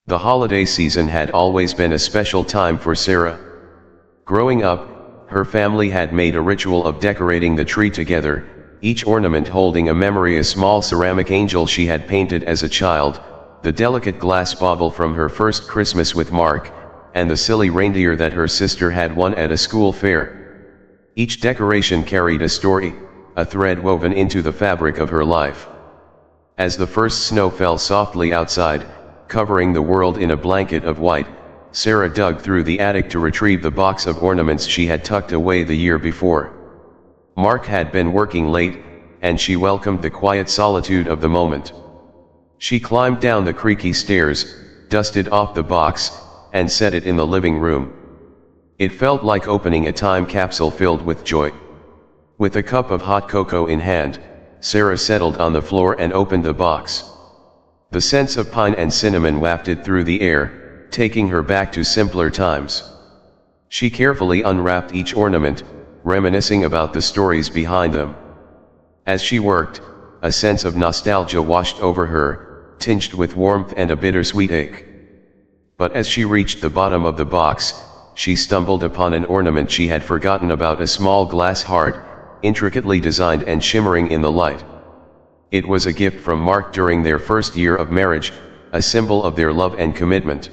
The holiday season had always been a special time for Sarah. Growing up, her family had made a ritual of decorating the tree together, each ornament holding a memory: a small ceramic angel she had painted as a child, the delicate glass bauble from her first Christmas with Mark, and the silly reindeer that her sister had won at a school fair. Each decoration carried a story, a thread woven into the fabric of her life. As the first snow fell softly outside, covering the world in a blanket of white, Sarah dug through the attic to retrieve the box of ornaments she had tucked away the year before. Mark had been working late, and she welcomed the quiet solitude of the moment. She climbed down the creaky stairs, dusted off the box, and set it in the living room. It felt like opening a time capsule filled with joy. With a cup of hot cocoa in hand, Sarah settled on the floor and opened the box. The scents of pine and cinnamon wafted through the air, taking her back to simpler times. She carefully unwrapped each ornament, reminiscing about the stories behind them. As she worked, a sense of nostalgia washed over her, tinged with warmth and a bittersweet ache. But as she reached the bottom of the box, she stumbled upon an ornament she had forgotten about: a small glass heart, intricately designed and shimmering in the light. It was a gift from Mark during their first year of marriage, a symbol of their love and commitment.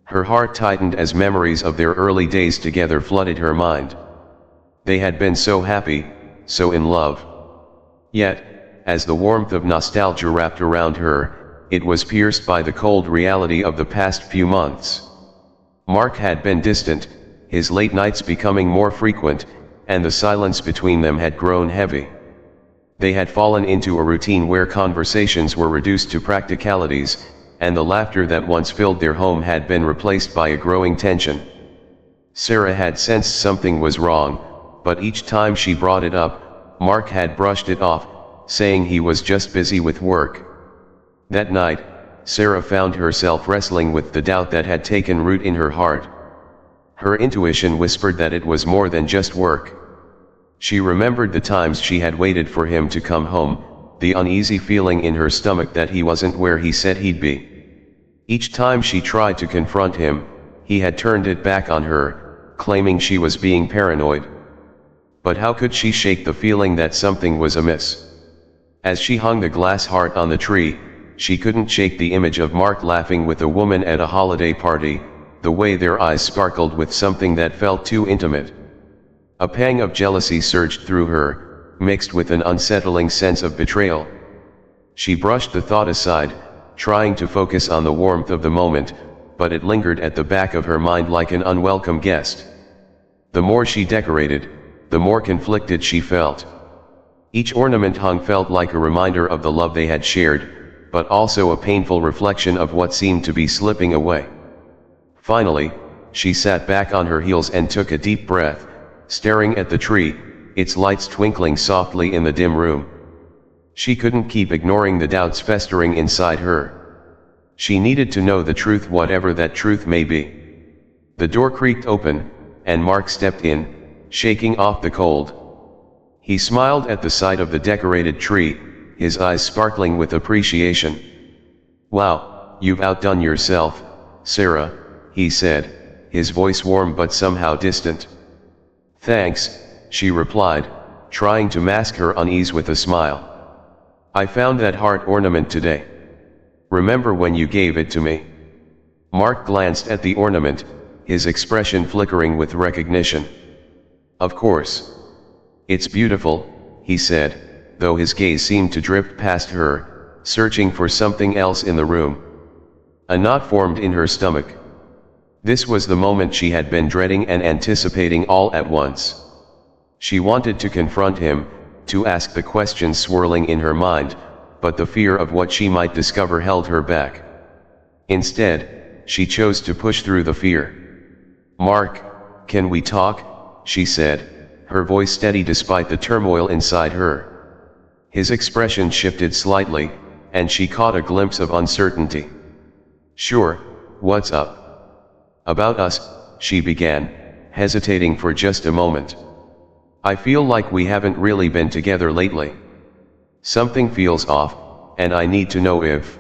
Her heart tightened as memories of their early days together flooded her mind. They had been so happy, so in love. Yet, as the warmth of nostalgia wrapped around her, it was pierced by the cold reality of the past few months. Mark had been distant, his late nights becoming more frequent, and the silence between them had grown heavy. They had fallen into a routine where conversations were reduced to practicalities, and the laughter that once filled their home had been replaced by a growing tension. Sarah had sensed something was wrong, but each time she brought it up, Mark had brushed it off, saying he was just busy with work. That night, Sarah found herself wrestling with the doubt that had taken root in her heart. Her intuition whispered that it was more than just work. She remembered the times she had waited for him to come home, the uneasy feeling in her stomach that he wasn't where he said he'd be. Each time she tried to confront him, he had turned it back on her, claiming she was being paranoid. But how could she shake the feeling that something was amiss? As she hung the glass heart on the tree, she couldn't shake the image of Mark laughing with a woman at a holiday party, the way their eyes sparkled with something that felt too intimate. A pang of jealousy surged through her, mixed with an unsettling sense of betrayal. She brushed the thought aside, trying to focus on the warmth of the moment, but it lingered at the back of her mind like an unwelcome guest. The more she decorated, the more conflicted she felt. Each ornament hung felt like a reminder of the love they had shared, but also a painful reflection of what seemed to be slipping away. Finally, she sat back on her heels and took a deep breath, staring at the tree, its lights twinkling softly in the dim room. She couldn't keep ignoring the doubts festering inside her. She needed to know the truth, whatever that truth may be. The door creaked open, and Mark stepped in, shaking off the cold. He smiled at the sight of the decorated tree, his eyes sparkling with appreciation. "Wow, you've outdone yourself, Sarah," he said, his voice warm but somehow distant. "Thanks," she replied, trying to mask her unease with a smile. "I found that heart ornament today. Remember when you gave it to me?" Mark glanced at the ornament, his expression flickering with recognition. "Of course. It's beautiful," he said, though his gaze seemed to drift past her, searching for something else in the room. A knot formed in her stomach. This was the moment she had been dreading and anticipating all at once. She wanted to confront him, to ask the questions swirling in her mind, but the fear of what she might discover held her back. Instead, she chose to push through the fear. "Mark, can we talk?" she said, her voice steady despite the turmoil inside her. His expression shifted slightly, and she caught a glimpse of uncertainty. "Sure, what's up?" "About us," she began, hesitating for just a moment. "I feel like we haven't really been together lately. Something feels off, and I need to know if..."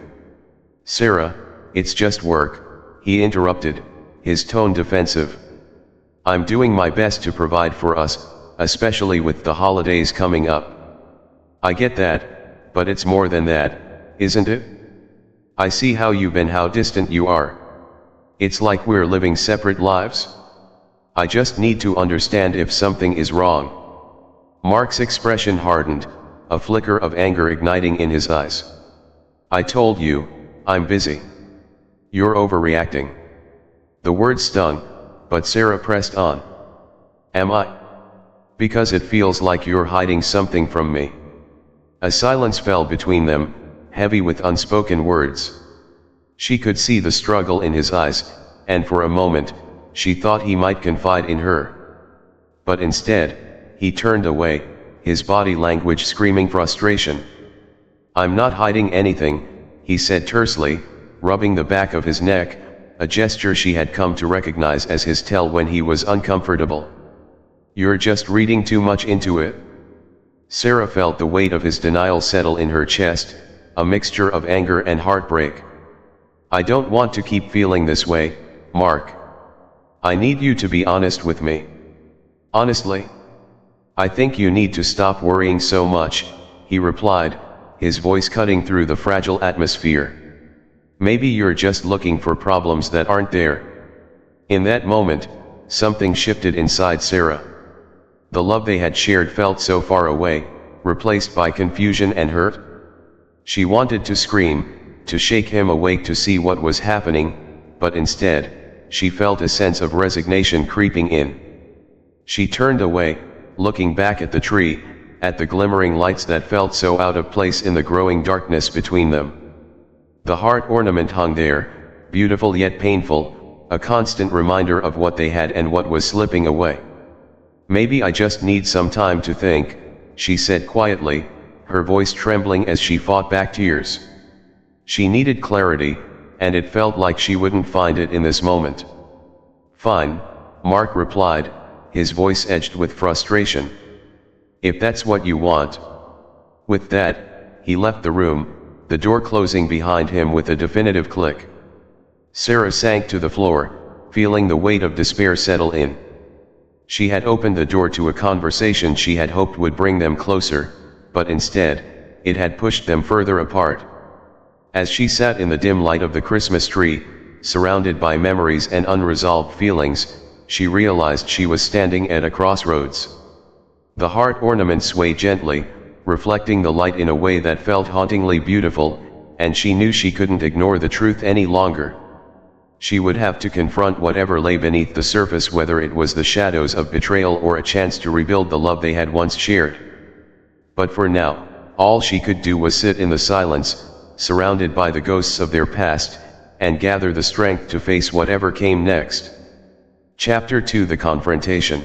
"Sarah, It's just work, he interrupted, his tone defensive. I'm doing my best to provide for us, especially with the holidays coming up. I get that, but it's more than that, isn't it? I see how you've been, how distant you are. It's like we're living separate lives. I just need to understand if something is wrong. Mark's expression hardened, a flicker of anger igniting in his eyes. I told you, I'm busy. You're overreacting. The word stung, but Sarah pressed on. Am I? Because it feels like you're hiding something from me. A silence fell between them, heavy with unspoken words. She could see the struggle in his eyes, and for a moment, she thought he might confide in her. But instead, he turned away, his body language screaming frustration. I'm not hiding anything, he said tersely, rubbing the back of his neck, a gesture she had come to recognize as his tell when he was uncomfortable. You're just reading too much into it. Sarah felt the weight of his denial settle in her chest, a mixture of anger and heartbreak. I don't want to keep feeling this way, Mark. I need you to be honest with me. Honestly? I think you need to stop worrying so much, he replied, his voice cutting through the fragile atmosphere. Maybe you're just looking for problems that aren't there. In that moment, something shifted inside Sarah. The love they had shared felt so far away, replaced by confusion and hurt. She wanted to scream, to shake him awake to see what was happening, but instead, she felt a sense of resignation creeping in. She turned away, looking back at the tree, at the glimmering lights that felt so out of place in the growing darkness between them. The heart ornament hung there, beautiful yet painful, a constant reminder of what they had and what was slipping away. Maybe I just need some time to think, she said quietly, her voice trembling as she fought back tears. She needed clarity, and it felt like she wouldn't find it in this moment. Fine, Mark replied, his voice edged with frustration. If that's what you want. With that, he left the room, the door closing behind him with a definitive click. Sarah sank to the floor, feeling the weight of despair settle in. She had opened the door to a conversation she had hoped would bring them closer, but instead, it had pushed them further apart. As she sat in the dim light of the Christmas tree, surrounded by memories and unresolved feelings, she realized she was standing at a crossroads. The heart ornament swayed gently, reflecting the light in a way that felt hauntingly beautiful, and she knew she couldn't ignore the truth any longer. She would have to confront whatever lay beneath the surface, whether it was the shadows of betrayal or a chance to rebuild the love they had once shared. But for now, all she could do was sit in the silence, surrounded by the ghosts of their past, and gather the strength to face whatever came next. Chapter 2: The Confrontation.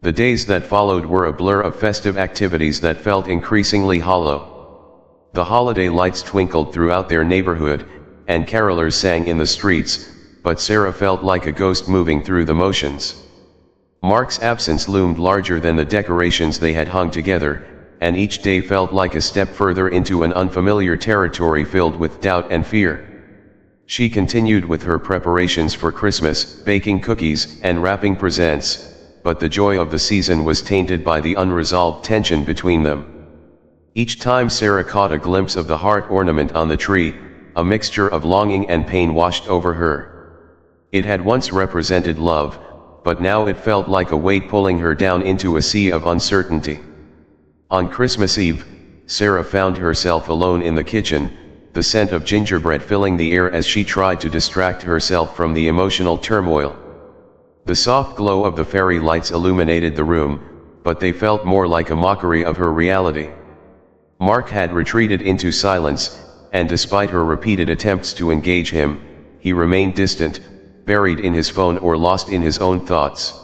The days that followed were a blur of festive activities that felt increasingly hollow. The holiday lights twinkled throughout their neighborhood, and carolers sang in the streets, but Sarah felt like a ghost moving through the motions. Mark's absence loomed larger than the decorations they had hung together, and each day felt like a step further into an unfamiliar territory filled with doubt and fear. She continued with her preparations for Christmas, baking cookies and wrapping presents, but the joy of the season was tainted by the unresolved tension between them. Each time Sarah caught a glimpse of the heart ornament on the tree, a mixture of longing and pain washed over her. It had once represented love, but now it felt like a weight pulling her down into a sea of uncertainty. On Christmas Eve, Sarah found herself alone in the kitchen, the scent of gingerbread filling the air as she tried to distract herself from the emotional turmoil. The soft glow of the fairy lights illuminated the room, but they felt more like a mockery of her reality. Mark had retreated into silence, and despite her repeated attempts to engage him, he remained distant, buried in his phone or lost in his own thoughts.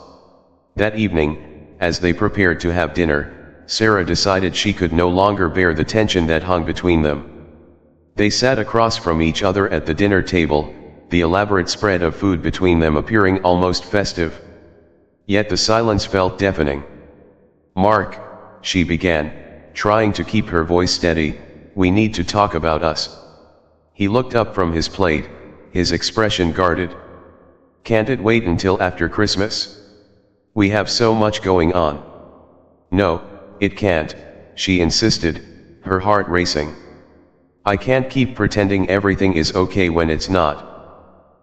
That evening, as they prepared to have dinner, Sarah decided she could no longer bear the tension that hung between them. They sat across from each other at the dinner table, the elaborate spread of food between them appearing almost festive. Yet the silence felt deafening. Mark, she began, trying to keep her voice steady, we need to talk about us. He looked up from his plate, his expression guarded. Can't it wait until after Christmas? We have so much going on. No, it can't, she insisted, her heart racing. I can't keep pretending everything is okay when it's not.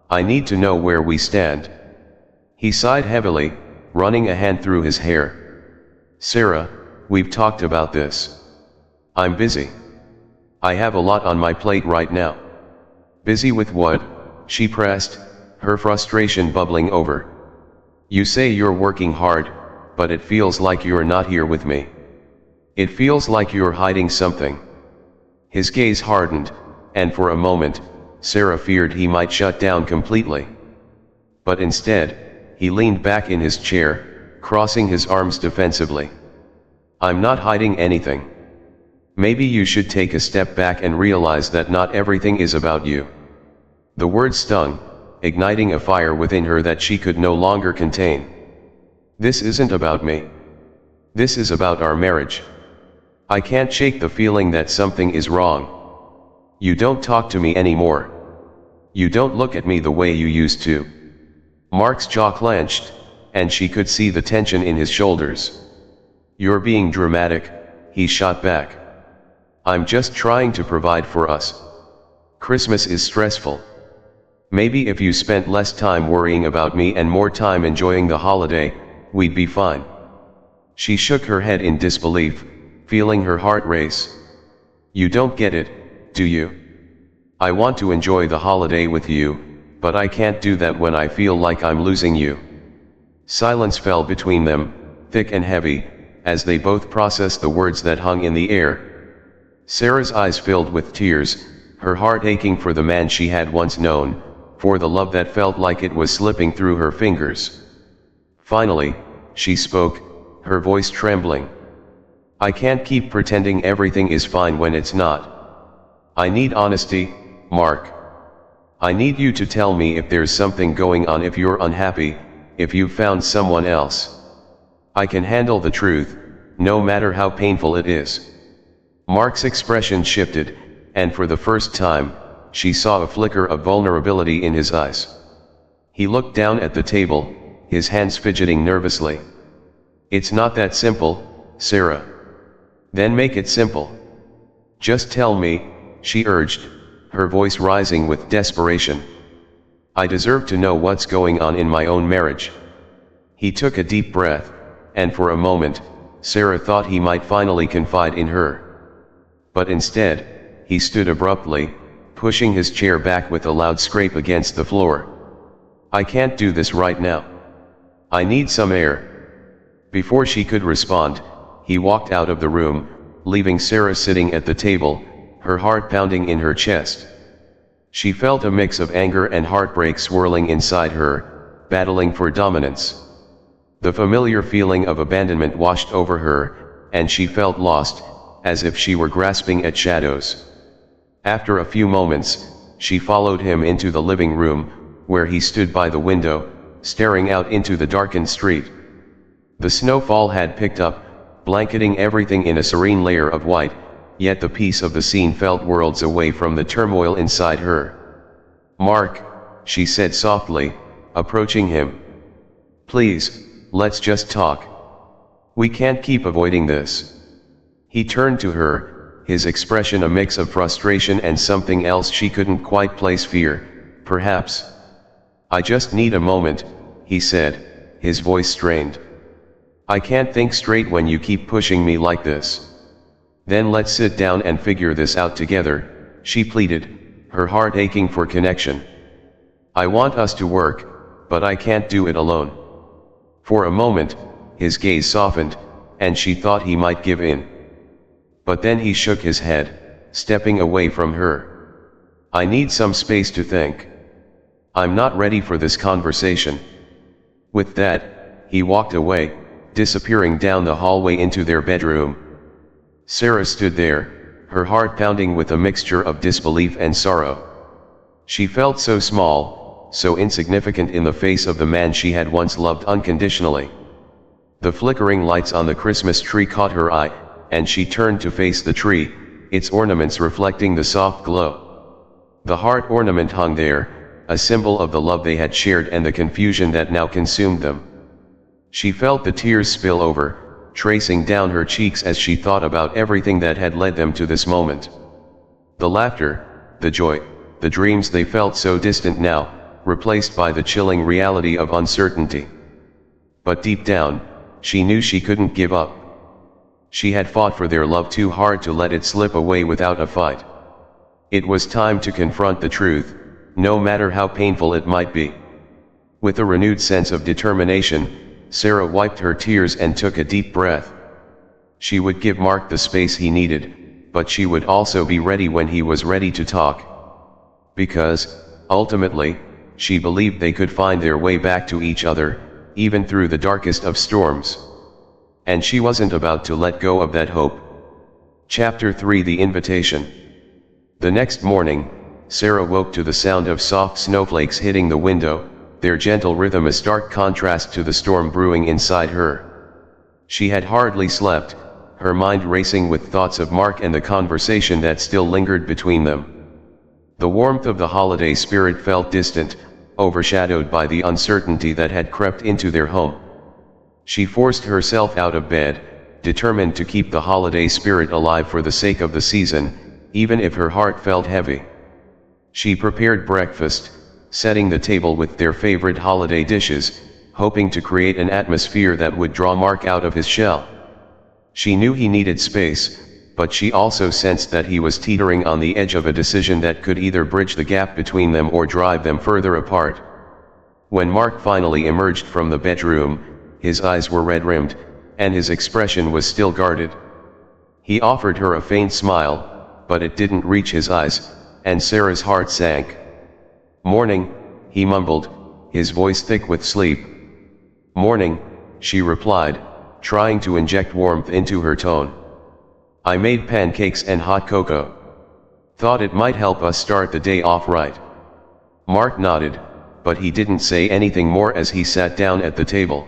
I need to know where we stand. He sighed heavily, running a hand through his hair. Sarah, we've talked about this. I'm busy. I have a lot on my plate right now. Busy with what? She pressed, her frustration bubbling over. You say you're working hard, but it feels like you're not here with me. It feels like you're hiding something. His gaze hardened, and for a moment, Sarah feared he might shut down completely. But instead, he leaned back in his chair, crossing his arms defensively. I'm not hiding anything. Maybe you should take a step back and realize that not everything is about you. The word stung, igniting a fire within her that she could no longer contain. This isn't about me. This is about our marriage. I can't shake the feeling that something is wrong. You don't talk to me anymore. You don't look at me the way you used to. Mark's jaw clenched, and she could see the tension in his shoulders. You're being dramatic, he shot back. I'm just trying to provide for us. Christmas is stressful. Maybe if you spent less time worrying about me and more time enjoying the holiday, we'd be fine. She shook her head in disbelief, feeling her heart race. You don't get it, do you? I want to enjoy the holiday with you, but I can't do that when I feel like I'm losing you. Silence fell between them, thick and heavy, as they both processed the words that hung in the air. Sarah's eyes filled with tears, her heart aching for the man she had once known, for the love that felt like it was slipping through her fingers. Finally, she spoke, her voice trembling. I can't keep pretending everything is fine when it's not. I need honesty, Mark. I need you to tell me if there's something going on, if you're unhappy, if you've found someone else. I can handle the truth, no matter how painful it is. Mark's expression shifted, and for the first time, she saw a flicker of vulnerability in his eyes. He looked down at the table, his hands fidgeting nervously. It's not that simple, Sarah. Then make it simple. Just tell me, she urged, her voice rising with desperation. I deserve to know what's going on in my own marriage. He took a deep breath, and for a moment, Sarah thought he might finally confide in her. But instead, he stood abruptly, pushing his chair back with a loud scrape against the floor. I can't do this right now. I need some air. Before she could respond, he walked out of the room, leaving Sarah sitting at the table, her heart pounding in her chest. She felt a mix of anger and heartbreak swirling inside her, battling for dominance. The familiar feeling of abandonment washed over her, and she felt lost, as if she were grasping at shadows. After a few moments, she followed him into the living room, where he stood by the window, staring out into the darkened street. The snowfall had picked up, blanketing everything in a serene layer of white, yet the peace of the scene felt worlds away from the turmoil inside her. Mark, she said softly, approaching him. Please, let's just talk. We can't keep avoiding this. He turned to her, his expression a mix of frustration and something else she couldn't quite place, fear, perhaps. I just need a moment, he said, his voice strained. I can't think straight when you keep pushing me like this. Then let's sit down and figure this out together, she pleaded, her heart aching for connection. I want us to work, but I can't do it alone. For a moment, his gaze softened, and she thought he might give in. But then he shook his head, stepping away from her. I need some space to think. I'm not ready for this conversation. With that, he walked away, disappearing down the hallway into their bedroom. Sarah stood there, her heart pounding with a mixture of disbelief and sorrow. She felt so small, so insignificant in the face of the man she had once loved unconditionally. The flickering lights on the Christmas tree caught her eye, and she turned to face the tree, its ornaments reflecting the soft glow. The heart ornament hung there, a symbol of the love they had shared and the confusion that now consumed them. She felt the tears spill over, tracing down her cheeks as she thought about everything that had led them to this moment. The laughter, the joy, the dreams they felt so distant now, replaced by the chilling reality of uncertainty. But deep down, she knew she couldn't give up. She had fought for their love too hard to let it slip away without a fight. It was time to confront the truth, no matter how painful it might be. With a renewed sense of determination, Sarah wiped her tears and took a deep breath. She would give Mark the space he needed, but she would also be ready when he was ready to talk. Because, ultimately, she believed they could find their way back to each other, even through the darkest of storms. And she wasn't about to let go of that hope. Chapter 3: The Invitation. The next morning, Sarah woke to the sound of soft snowflakes hitting the window, their gentle rhythm a stark contrast to the storm brewing inside her. She had hardly slept, her mind racing with thoughts of Mark and the conversation that still lingered between them. The warmth of the holiday spirit felt distant, overshadowed by the uncertainty that had crept into their home. She forced herself out of bed, determined to keep the holiday spirit alive for the sake of the season, even if her heart felt heavy. She prepared breakfast, setting the table with their favorite holiday dishes, hoping to create an atmosphere that would draw Mark out of his shell. She knew he needed space, but she also sensed that he was teetering on the edge of a decision that could either bridge the gap between them or drive them further apart. When Mark finally emerged from the bedroom, his eyes were red-rimmed, and his expression was still guarded. He offered her a faint smile, but it didn't reach his eyes, and Sarah's heart sank. "Morning," he mumbled, his voice thick with sleep. "Morning," she replied, trying to inject warmth into her tone. "I made pancakes and hot cocoa. Thought it might help us start the day off right." Mark nodded, but he didn't say anything more as he sat down at the table.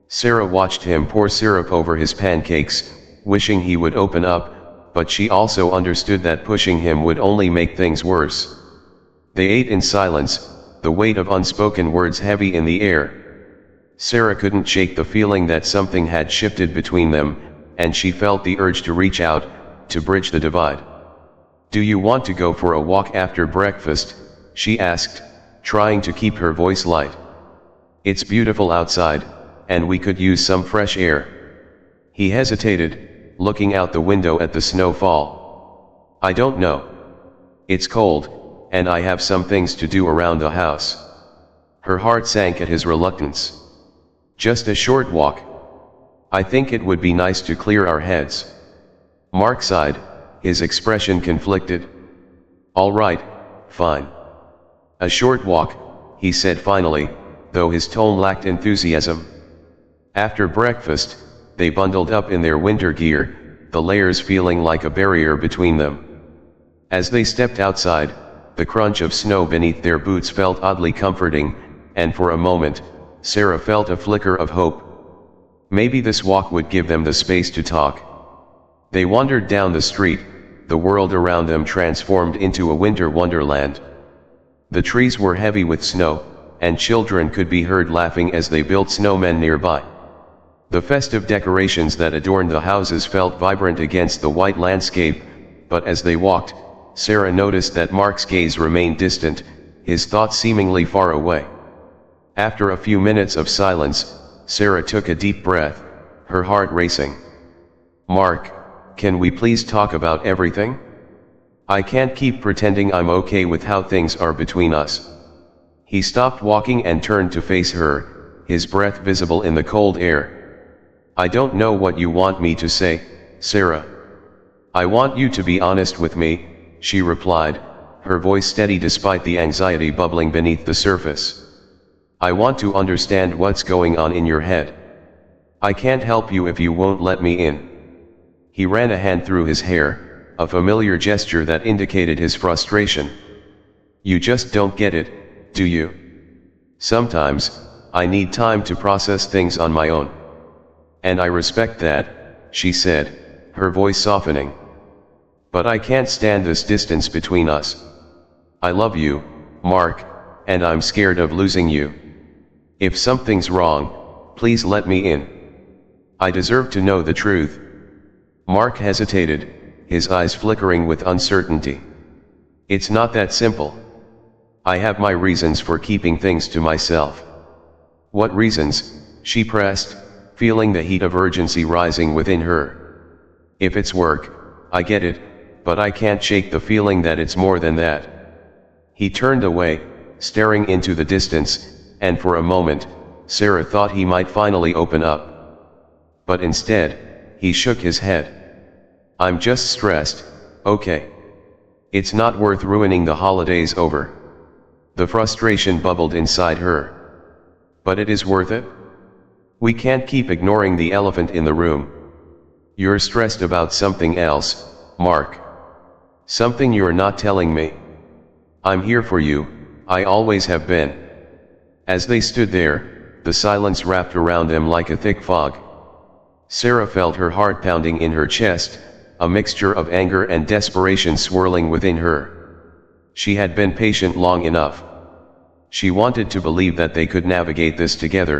Sarah watched him pour syrup over his pancakes, wishing he would open up, but she also understood that pushing him would only make things worse. They ate in silence, the weight of unspoken words heavy in the air. Sarah couldn't shake the feeling that something had shifted between them, and she felt the urge to reach out, to bridge the divide. "Do you want to go for a walk after breakfast?" she asked, trying to keep her voice light. "It's beautiful outside, and we could use some fresh air." He hesitated, looking out the window at the snowfall. "I don't know. It's cold, and I have some things to do around the house." Her heart sank at his reluctance. "Just a short walk. I think it would be nice to clear our heads." Mark sighed, his expression conflicted. "All right, fine. A short walk," he said finally, though his tone lacked enthusiasm. After breakfast, they bundled up in their winter gear, the layers feeling like a barrier between them. As they stepped outside, the crunch of snow beneath their boots felt oddly comforting, and for a moment, Sarah felt a flicker of hope. Maybe this walk would give them the space to talk. They wandered down the street, the world around them transformed into a winter wonderland. The trees were heavy with snow, and children could be heard laughing as they built snowmen nearby. The festive decorations that adorned the houses felt vibrant against the white landscape, but as they walked, Sarah noticed that Mark's gaze remained distant, his thoughts seemingly far away. After a few minutes of silence, Sarah took a deep breath, her heart racing. "Mark, can we please talk about everything? I can't keep pretending I'm okay with how things are between us." He stopped walking and turned to face her, his breath visible in the cold air. "I don't know what you want me to say, Sarah. I want you to be honest with me," she replied, her voice steady despite the anxiety bubbling beneath the surface. "I want to understand what's going on in your head. I can't help you if you won't let me in." He ran a hand through his hair, a familiar gesture that indicated his frustration. "You just don't get it, do you? Sometimes, I need time to process things on my own. And I respect that," she said, her voice softening. "But I can't stand this distance between us. I love you, Mark, and I'm scared of losing you. If something's wrong, please let me in. I deserve to know the truth." Mark hesitated, his eyes flickering with uncertainty. "It's not that simple. I have my reasons for keeping things to myself." "What reasons?" she pressed, feeling the heat of urgency rising within her. "If it's work, I get it, but I can't shake the feeling that it's more than that." He turned away, staring into the distance, and for a moment, Sarah thought he might finally open up. But instead, he shook his head. "I'm just stressed, okay? It's not worth ruining the holidays over." The frustration bubbled inside her. "But it is worth it? We can't keep ignoring the elephant in the room." "You're stressed about something else, Mark. Something you're not telling me." "I'm here for you, I always have been." As they stood there, the silence wrapped around them like a thick fog. Sarah felt her heart pounding in her chest, a mixture of anger and desperation swirling within her. She had been patient long enough. She wanted to believe that they could navigate this together,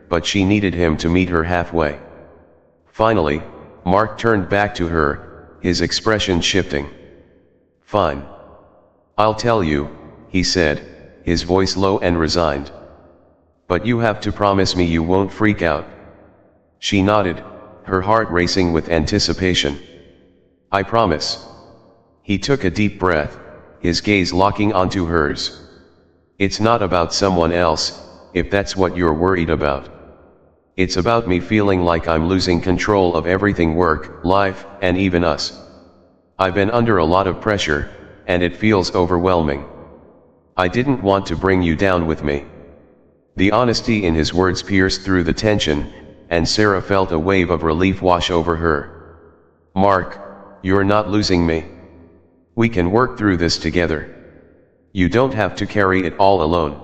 but she needed him to meet her halfway. Finally, Mark turned back to her, his expression shifting. "Fine. I'll tell you," he said, his voice low and resigned. "But you have to promise me you won't freak out." She nodded, her heart racing with anticipation. "I promise." He took a deep breath, his gaze locking onto hers. "It's not about someone else, if that's what you're worried about. It's about me feeling like I'm losing control of everything: work, life, and even us. I've been under a lot of pressure, and it feels overwhelming. I didn't want to bring you down with me." The honesty in his words pierced through the tension, and Sarah felt a wave of relief wash over her. "Mark, you're not losing me. We can work through this together. You don't have to carry it all alone."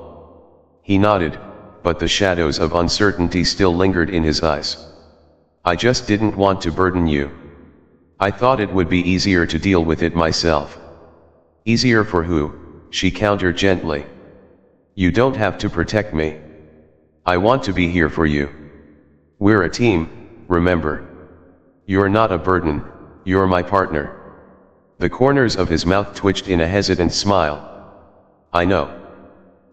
He nodded, but the shadows of uncertainty still lingered in his eyes. "I just didn't want to burden you. I thought it would be easier to deal with it myself." "Easier for who?" she countered gently. "You don't have to protect me. I want to be here for you. We're a team, remember? You're not a burden, you're my partner." The corners of his mouth twitched in a hesitant smile. "I know.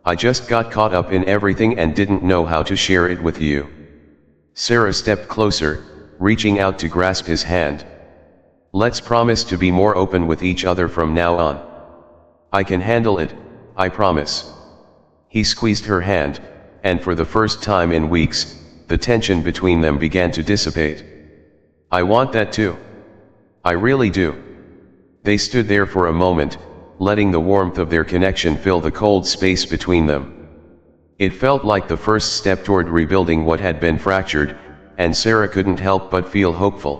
I just got caught up in everything and didn't know how to share it with you." Sarah stepped closer, reaching out to grasp his hand. "Let's promise to be more open with each other from now on. I can handle it, I promise." He squeezed her hand, and for the first time in weeks, the tension between them began to dissipate. "I want that too. I really do." They stood there for a moment, letting the warmth of their connection fill the cold space between them. It felt like the first step toward rebuilding what had been fractured, and Sarah couldn't help but feel hopeful.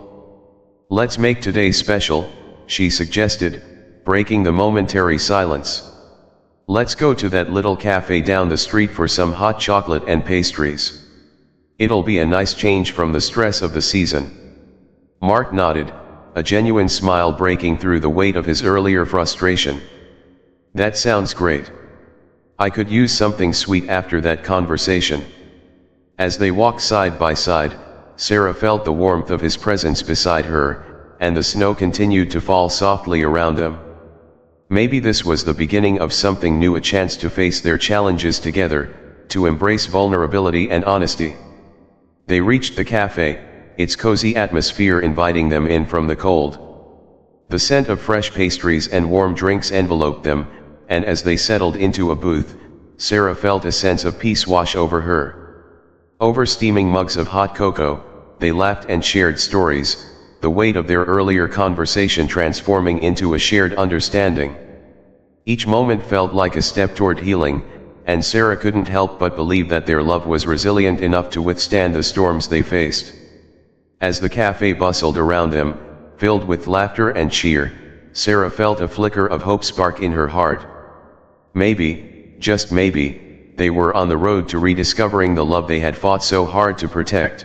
"Let's make today special," she suggested, breaking the momentary silence. "Let's go to that little cafe down the street for some hot chocolate and pastries. It'll be a nice change from the stress of the season." Mark nodded, a genuine smile breaking through the weight of his earlier frustration. "That sounds great. I could use something sweet after that conversation." As they walked side by side, Sarah felt the warmth of his presence beside her, and the snow continued to fall softly around them. Maybe this was the beginning of something new, a chance to face their challenges together, to embrace vulnerability and honesty. They reached the cafe, its cozy atmosphere inviting them in from the cold. The scent of fresh pastries and warm drinks enveloped them, and as they settled into a booth, Sarah felt a sense of peace wash over her. Over steaming mugs of hot cocoa, they laughed and shared stories, the weight of their earlier conversation transforming into a shared understanding. Each moment felt like a step toward healing, and Sarah couldn't help but believe that their love was resilient enough to withstand the storms they faced. As the cafe bustled around them, filled with laughter and cheer, Sarah felt a flicker of hope spark in her heart. Maybe, just maybe, they were on the road to rediscovering the love they had fought so hard to protect.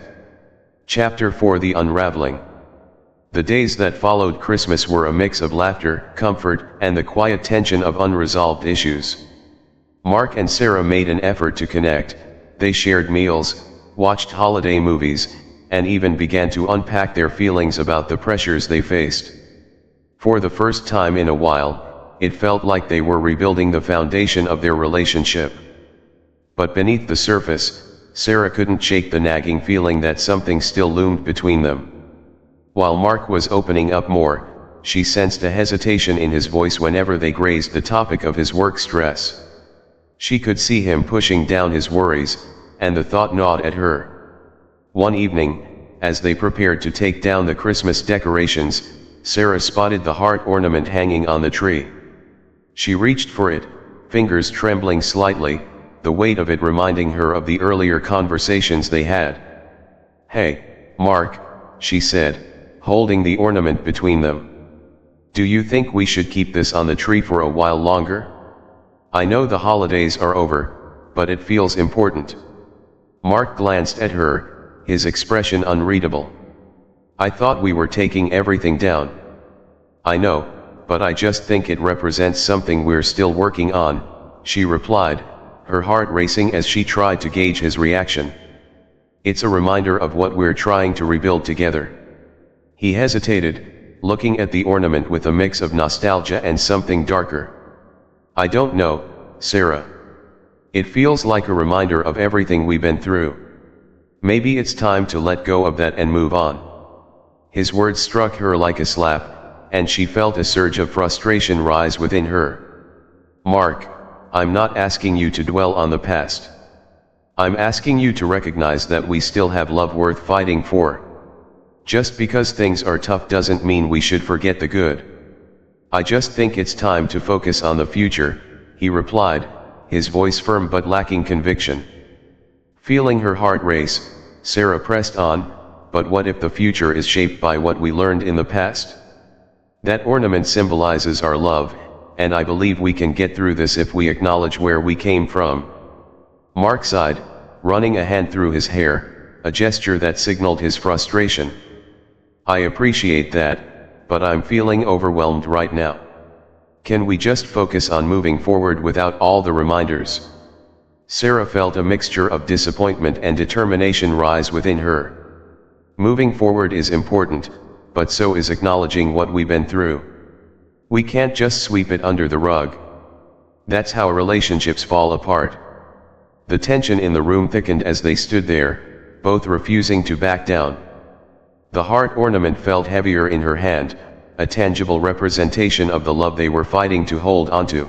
Chapter 4: The Unraveling. The days that followed Christmas were a mix of laughter, comfort, and the quiet tension of unresolved issues. Mark and Sarah made an effort to connect. They shared meals, watched holiday movies, and even began to unpack their feelings about the pressures they faced. For the first time in a while, it felt like they were rebuilding the foundation of their relationship. But beneath the surface, Sarah couldn't shake the nagging feeling that something still loomed between them. While Mark was opening up more, she sensed a hesitation in his voice whenever they grazed the topic of his work stress. She could see him pushing down his worries, and the thought gnawed at her. One evening, as they prepared to take down the Christmas decorations, Sarah spotted the heart ornament hanging on the tree. She reached for it, fingers trembling slightly, the weight of it reminding her of the earlier conversations they had. "Hey, Mark," she said, holding the ornament between them. "Do you think we should keep this on the tree for a while longer? I know the holidays are over, but it feels important." Mark glanced at her, his expression unreadable. "I thought we were taking everything down." "I know, but I just think it represents something we're still working on," she replied, her heart racing as she tried to gauge his reaction. "It's a reminder of what we're trying to rebuild together." He hesitated, looking at the ornament with a mix of nostalgia and something darker. "I don't know, Sarah. It feels like a reminder of everything we've been through. Maybe it's time to let go of that and move on." His words struck her like a slap, and she felt a surge of frustration rise within her. "Mark, I'm not asking you to dwell on the past. I'm asking you to recognize that we still have love worth fighting for. Just because things are tough doesn't mean we should forget the good." "I just think it's time to focus on the future," he replied, his voice firm but lacking conviction. Feeling her heart race, Sarah pressed on, "But what if the future is shaped by what we learned in the past? That ornament symbolizes our love, and I believe we can get through this if we acknowledge where we came from." Mark sighed, running a hand through his hair, a gesture that signaled his frustration. "I appreciate that, but I'm feeling overwhelmed right now. Can we just focus on moving forward without all the reminders?" Sarah felt a mixture of disappointment and determination rise within her. Moving forward is important, but so is acknowledging what we've been through. We can't just sweep it under the rug. That's how relationships fall apart. The tension in the room thickened as they stood there, both refusing to back down. The heart ornament felt heavier in her hand, a tangible representation of the love they were fighting to hold onto.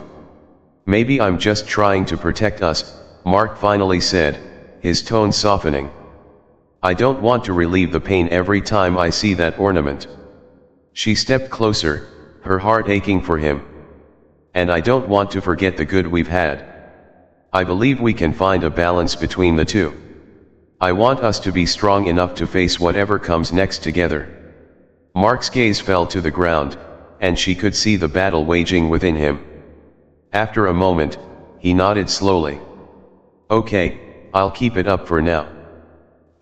"Maybe I'm just trying to protect us," Mark finally said, his tone softening. "I don't want to relieve the pain every time I see that ornament." She stepped closer, her heart aching for him. "And I don't want to forget the good we've had. I believe we can find a balance between the two. I want us to be strong enough to face whatever comes next together." Mark's gaze fell to the ground, and she could see the battle waging within him. After a moment, he nodded slowly. "Okay, I'll keep it up for now.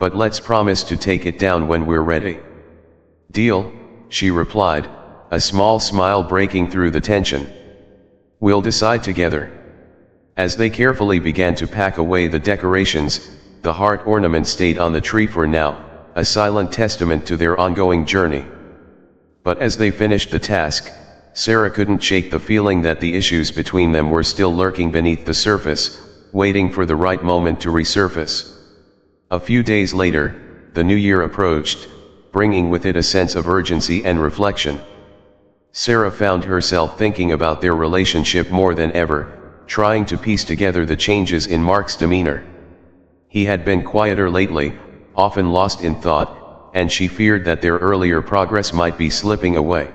But let's promise to take it down when we're ready." "Deal," she replied, a small smile breaking through the tension. "We'll decide together." As they carefully began to pack away the decorations, the heart ornament stayed on the tree for now, a silent testament to their ongoing journey. But as they finished the task, Sarah couldn't shake the feeling that the issues between them were still lurking beneath the surface, waiting for the right moment to resurface. A few days later, the new year approached, bringing with it a sense of urgency and reflection. Sarah found herself thinking about their relationship more than ever, trying to piece together the changes in Mark's demeanor. He had been quieter lately, often lost in thought, and she feared that their earlier progress might be slipping away.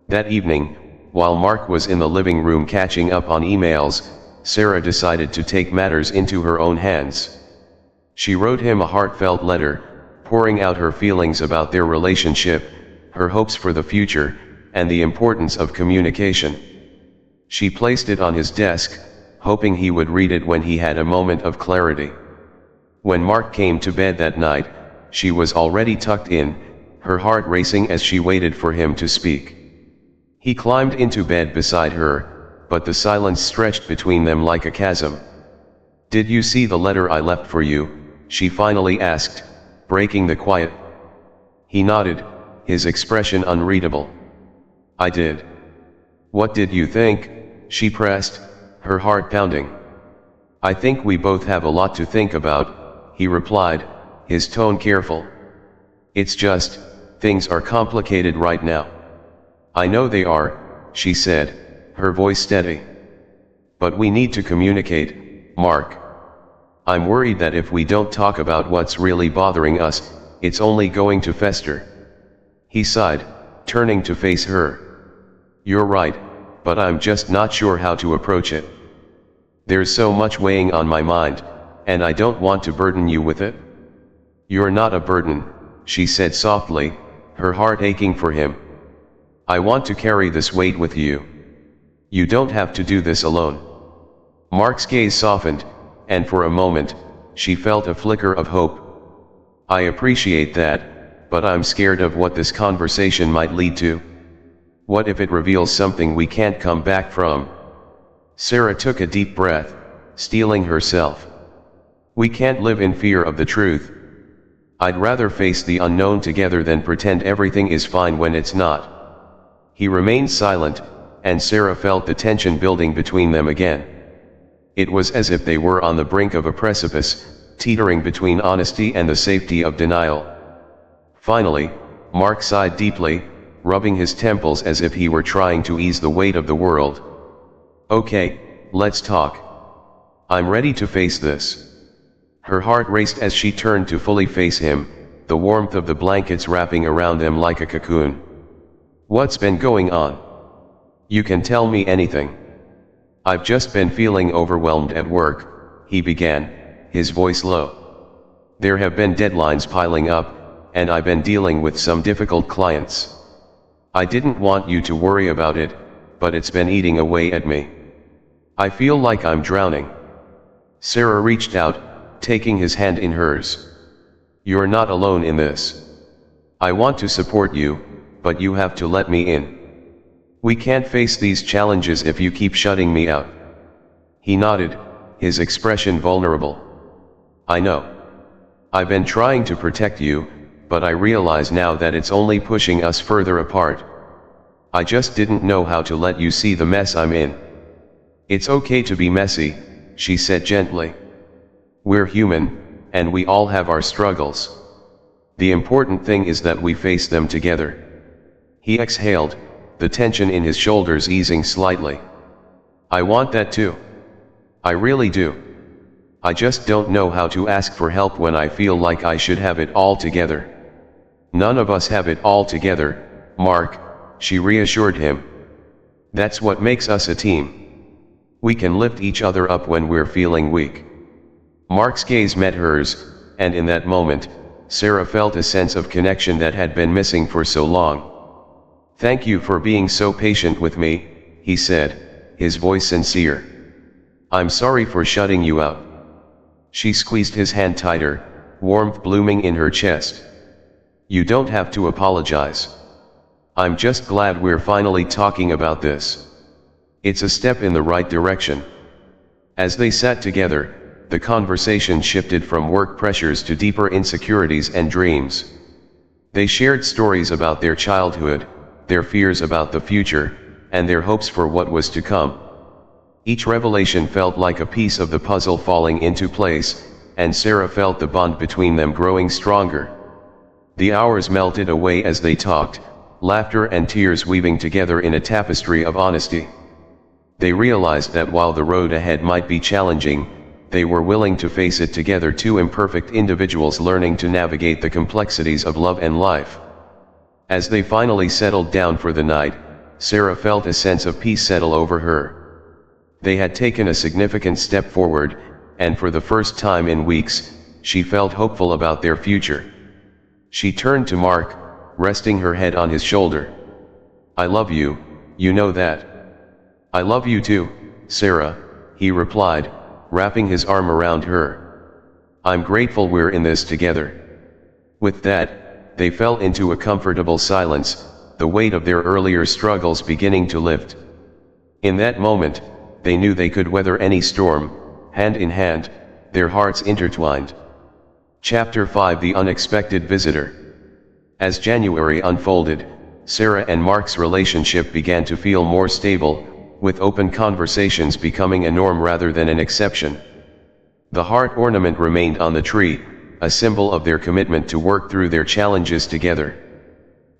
That evening, while Mark was in the living room catching up on emails, Sarah decided to take matters into her own hands. She wrote him a heartfelt letter, pouring out her feelings about their relationship, her hopes for the future, and the importance of communication. She placed it on his desk, hoping he would read it when he had a moment of clarity. When Mark came to bed that night, she was already tucked in, her heart racing as she waited for him to speak. He climbed into bed beside her, but the silence stretched between them like a chasm. "Did you see the letter I left for you?" she finally asked, breaking the quiet. He nodded, his expression unreadable. "I did." "What did you think?" she pressed, her heart pounding. "I think we both have a lot to think about," he replied, his tone careful. "It's just, things are complicated right now." "I know they are," she said, her voice steady. "But we need to communicate, Mark. I'm worried that if we don't talk about what's really bothering us, it's only going to fester." He sighed, turning to face her. "You're right, but I'm just not sure how to approach it. There's so much weighing on my mind, and I don't want to burden you with it." "You're not a burden," she said softly, her heart aching for him. "I want to carry this weight with you. You don't have to do this alone." Mark's gaze softened, and for a moment, she felt a flicker of hope. "I appreciate that, but I'm scared of what this conversation might lead to. What if it reveals something we can't come back from?" Sarah took a deep breath, steeling herself. "We can't live in fear of the truth. I'd rather face the unknown together than pretend everything is fine when it's not." He remained silent, and Sarah felt the tension building between them again. It was as if they were on the brink of a precipice, teetering between honesty and the safety of denial. Finally, Mark sighed deeply, rubbing his temples as if he were trying to ease the weight of the world. "Okay, let's talk. I'm ready to face this." Her heart raced as she turned to fully face him, the warmth of the blankets wrapping around them like a cocoon. "What's been going on? You can tell me anything." "I've just been feeling overwhelmed at work," he began, his voice low. "There have been deadlines piling up, and I've been dealing with some difficult clients. I didn't want you to worry about it, but it's been eating away at me. I feel like I'm drowning." Sarah reached out, taking his hand in hers. "You're not alone in this. I want to support you, but you have to let me in. We can't face these challenges if you keep shutting me out." He nodded, his expression vulnerable. "I know. I've been trying to protect you, but I realize now that it's only pushing us further apart. I just didn't know how to let you see the mess I'm in." "It's okay to be messy," she said gently. "We're human, and we all have our struggles. The important thing is that we face them together." He exhaled, the tension in his shoulders easing slightly. "I want that too. I really do. I just don't know how to ask for help when I feel like I should have it all together." "None of us have it all together, Mark," she reassured him. "That's what makes us a team. We can lift each other up when we're feeling weak." Mark's gaze met hers, and in that moment, Sarah felt a sense of connection that had been missing for so long. "Thank you for being so patient with me," he said, his voice sincere. "I'm sorry for shutting you out." She squeezed his hand tighter, warmth blooming in her chest. "You don't have to apologize. I'm just glad we're finally talking about this. It's a step in the right direction." As they sat together, the conversation shifted from work pressures to deeper insecurities and dreams. They shared stories about their childhood, their fears about the future, and their hopes for what was to come. Each revelation felt like a piece of the puzzle falling into place, and Sarah felt the bond between them growing stronger. The hours melted away as they talked, laughter and tears weaving together in a tapestry of honesty. They realized that while the road ahead might be challenging, they were willing to face it together, two imperfect individuals learning to navigate the complexities of love and life. As they finally settled down for the night, Sarah felt a sense of peace settle over her. They had taken a significant step forward, and for the first time in weeks, she felt hopeful about their future. She turned to Mark, resting her head on his shoulder. "I love you, you know that." "I love you too, Sarah," he replied, wrapping his arm around her. "I'm grateful we're in this together." With that, they fell into a comfortable silence, the weight of their earlier struggles beginning to lift. In that moment, they knew they could weather any storm, hand in hand, their hearts intertwined. Chapter 5: The Unexpected Visitor. As January unfolded, Sarah and Mark's relationship began to feel more stable, with open conversations becoming a norm rather than an exception. The heart ornament remained on the tree, a symbol of their commitment to work through their challenges together.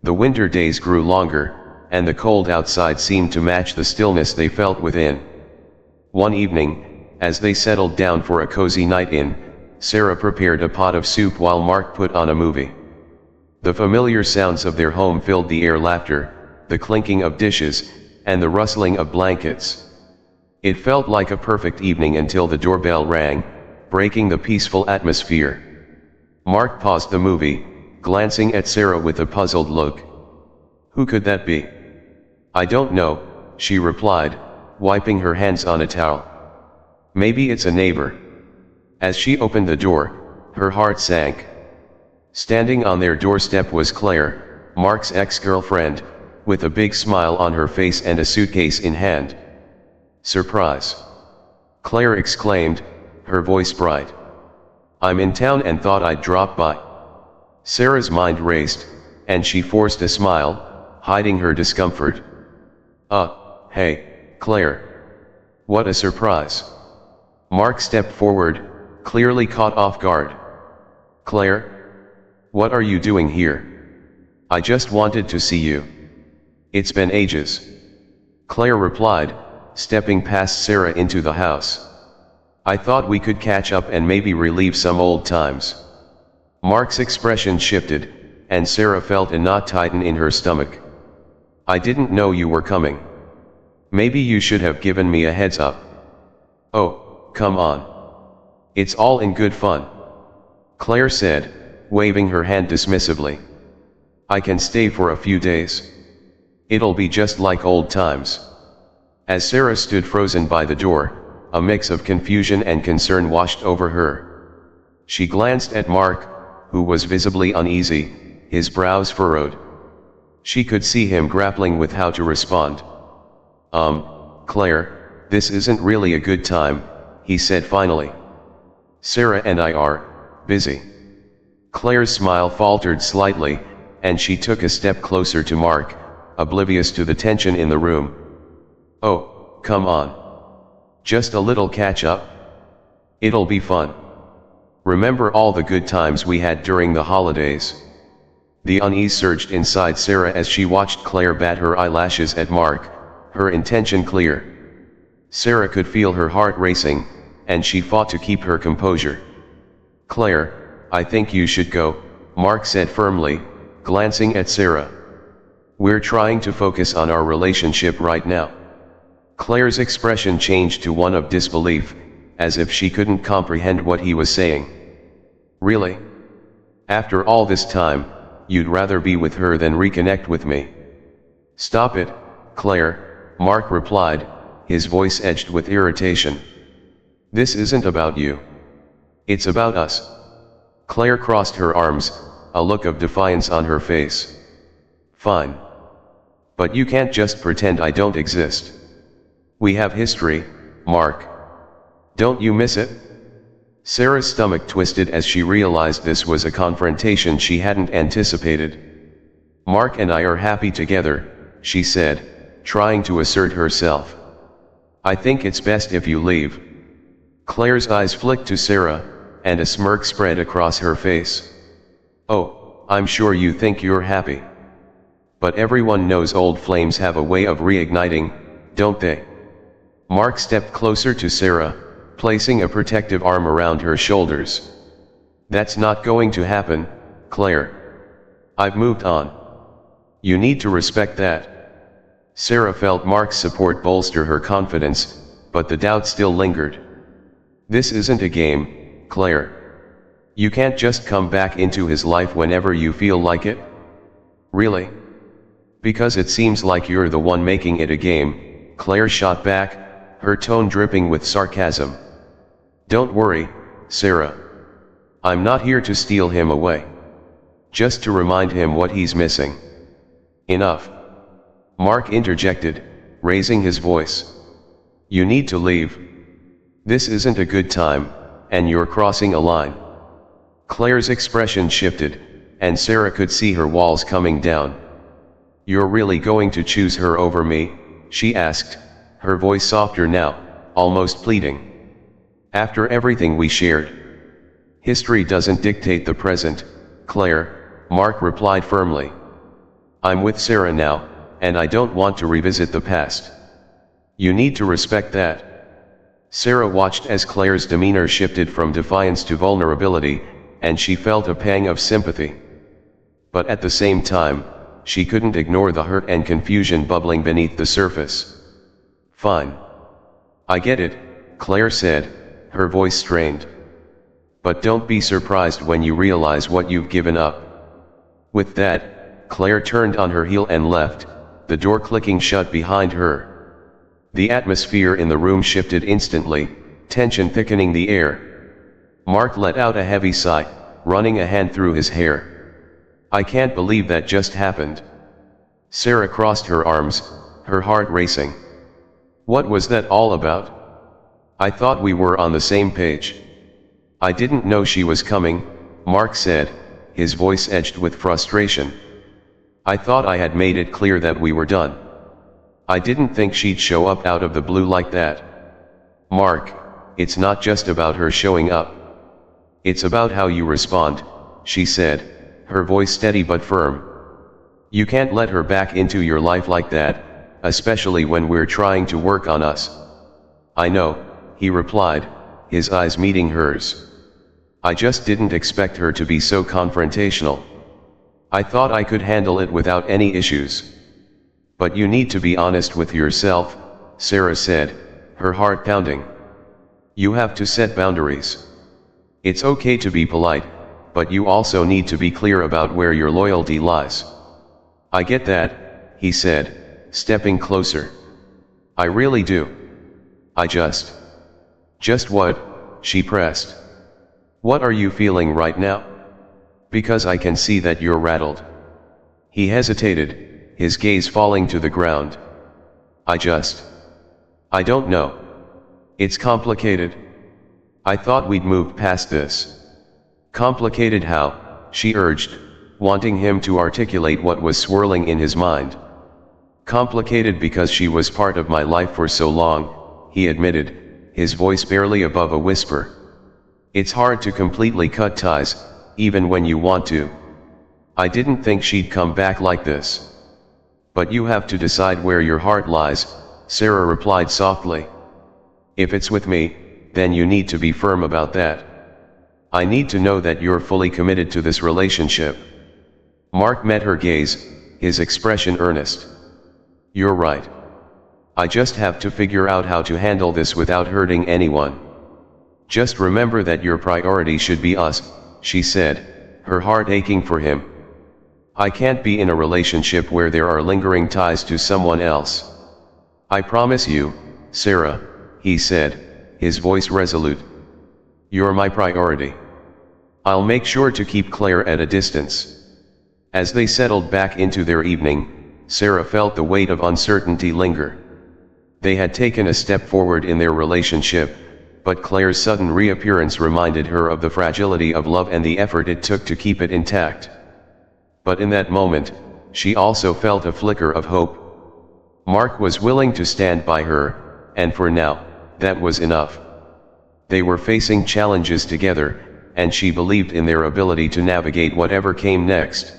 The winter days grew longer, and the cold outside seemed to match the stillness they felt within. One evening, as they settled down for a cozy night in, Sarah prepared a pot of soup while Mark put on a movie. The familiar sounds of their home filled the air: laughter, the clinking of dishes, and the rustling of blankets. It felt like a perfect evening until the doorbell rang, breaking the peaceful atmosphere. Mark paused the movie, glancing at Sarah with a puzzled look. "Who could that be?" "I don't know," she replied, wiping her hands on a towel. "Maybe it's a neighbor." As she opened the door, her heart sank. Standing on their doorstep was Claire, Mark's ex-girlfriend, with a big smile on her face and a suitcase in hand. "Surprise!" Claire exclaimed, her voice bright. "I'm in town and thought I'd drop by." Sarah's mind raced, and she forced a smile, hiding her discomfort. Hey, Claire. What a surprise." Mark stepped forward, clearly caught off guard. "Claire? What are you doing here?" "I just wanted to see you. It's been ages." Claire replied, stepping past Sarah into the house. "I thought we could catch up and maybe relive some old times." Mark's expression shifted, and Sarah felt a knot tighten in her stomach. "I didn't know you were coming. Maybe you should have given me a heads up." "Oh, come on. It's all in good fun," Claire said, waving her hand dismissively. "I can stay for a few days. It'll be just like old times." As Sarah stood frozen by the door, a mix of confusion and concern washed over her. She glanced at Mark, who was visibly uneasy, his brows furrowed. She could see him grappling with how to respond. "Claire, this isn't really a good time," he said finally. "Sarah and I are busy." Claire's smile faltered slightly, and she took a step closer to Mark, oblivious to the tension in the room. "Oh, come on. Just a little catch up. It'll be fun. Remember all the good times we had during the holidays?" The unease surged inside Sarah as she watched Claire bat her eyelashes at Mark, her intention clear. Sarah could feel her heart racing, and she fought to keep her composure. "Claire, I think you should go," Mark said firmly, glancing at Sarah. "We're trying to focus on our relationship right now." Claire's expression changed to one of disbelief, as if she couldn't comprehend what he was saying. "Really? After all this time, you'd rather be with her than reconnect with me?" "Stop it, Claire," Mark replied, his voice edged with irritation. "This isn't about you. It's about us." Claire crossed her arms, a look of defiance on her face. "Fine. But you can't just pretend I don't exist. We have history, Mark. Don't you miss it?" Sarah's stomach twisted as she realized this was a confrontation she hadn't anticipated. "Mark and I are happy together," she said, trying to assert herself. "I think it's best if you leave." Claire's eyes flicked to Sarah, and a smirk spread across her face. "Oh, I'm sure you think you're happy. But everyone knows old flames have a way of reigniting, don't they?" Mark stepped closer to Sarah, placing a protective arm around her shoulders. "That's not going to happen, Claire. I've moved on. You need to respect that." Sarah felt Mark's support bolster her confidence, but the doubt still lingered. "This isn't a game, Claire. You can't just come back into his life whenever you feel like it." "Really? Because it seems like you're the one making it a game," Claire shot back, her tone dripping with sarcasm. "Don't worry, Sarah. I'm not here to steal him away. Just to remind him what he's missing." "Enough," Mark interjected, raising his voice. You need to leave. This isn't a good time, and you're crossing a line. Claire's expression shifted, and Sarah could see her walls coming down. You're really going to choose her over me? She asked, her voice softer now, almost pleading. After everything we shared. History doesn't dictate the present, Claire, Mark replied firmly. I'm with Sarah now, and I don't want to revisit the past. You need to respect that. Sarah watched as Claire's demeanor shifted from defiance to vulnerability, and she felt a pang of sympathy. But at the same time, she couldn't ignore the hurt and confusion bubbling beneath the surface. Fine. I get it, Claire said, her voice strained. But don't be surprised when you realize what you've given up. With that, Claire turned on her heel and left, the door clicking shut behind her. The atmosphere in the room shifted instantly, tension thickening the air. Mark let out a heavy sigh, running a hand through his hair. I can't believe that just happened. Sarah crossed her arms, her heart racing. What was that all about? I thought we were on the same page. I didn't know she was coming, Mark said, his voice edged with frustration. I thought I had made it clear that we were done. I didn't think she'd show up out of the blue like that. Mark, it's not just about her showing up. It's about how you respond, she said, her voice steady but firm. You can't let her back into your life like that, especially when we're trying to work on us. I know, he replied, his eyes meeting hers. I just didn't expect her to be so confrontational. I thought I could handle it without any issues. But you need to be honest with yourself, Sarah said, her heart pounding. You have to set boundaries. It's okay to be polite, but you also need to be clear about where your loyalty lies. I get that, he said, stepping closer. I really do. I just what? She pressed. What are you feeling right now? Because I can see that you're rattled. He hesitated, his gaze falling to the ground. I don't know. It's complicated. I thought we'd moved past this. Complicated how? She urged, wanting him to articulate what was swirling in his mind. Complicated because she was part of my life for so long, he admitted, his voice barely above a whisper. It's hard to completely cut ties, even when you want to. I didn't think she'd come back like this. But you have to decide where your heart lies, Sarah replied softly. If it's with me, then you need to be firm about that. I need to know that you're fully committed to this relationship. Mark met her gaze, his expression earnest. You're right. I just have to figure out how to handle this without hurting anyone. Just remember that your priority should be us, she said, her heart aching for him. I can't be in a relationship where there are lingering ties to someone else. I promise you, Sarah, he said, his voice resolute. You're my priority. I'll make sure to keep Claire at a distance. As they settled back into their evening, Sarah felt the weight of uncertainty linger. They had taken a step forward in their relationship, but Claire's sudden reappearance reminded her of the fragility of love and the effort it took to keep it intact. But in that moment, she also felt a flicker of hope. Mark was willing to stand by her, and for now, that was enough. They were facing challenges together, and she believed in their ability to navigate whatever came next.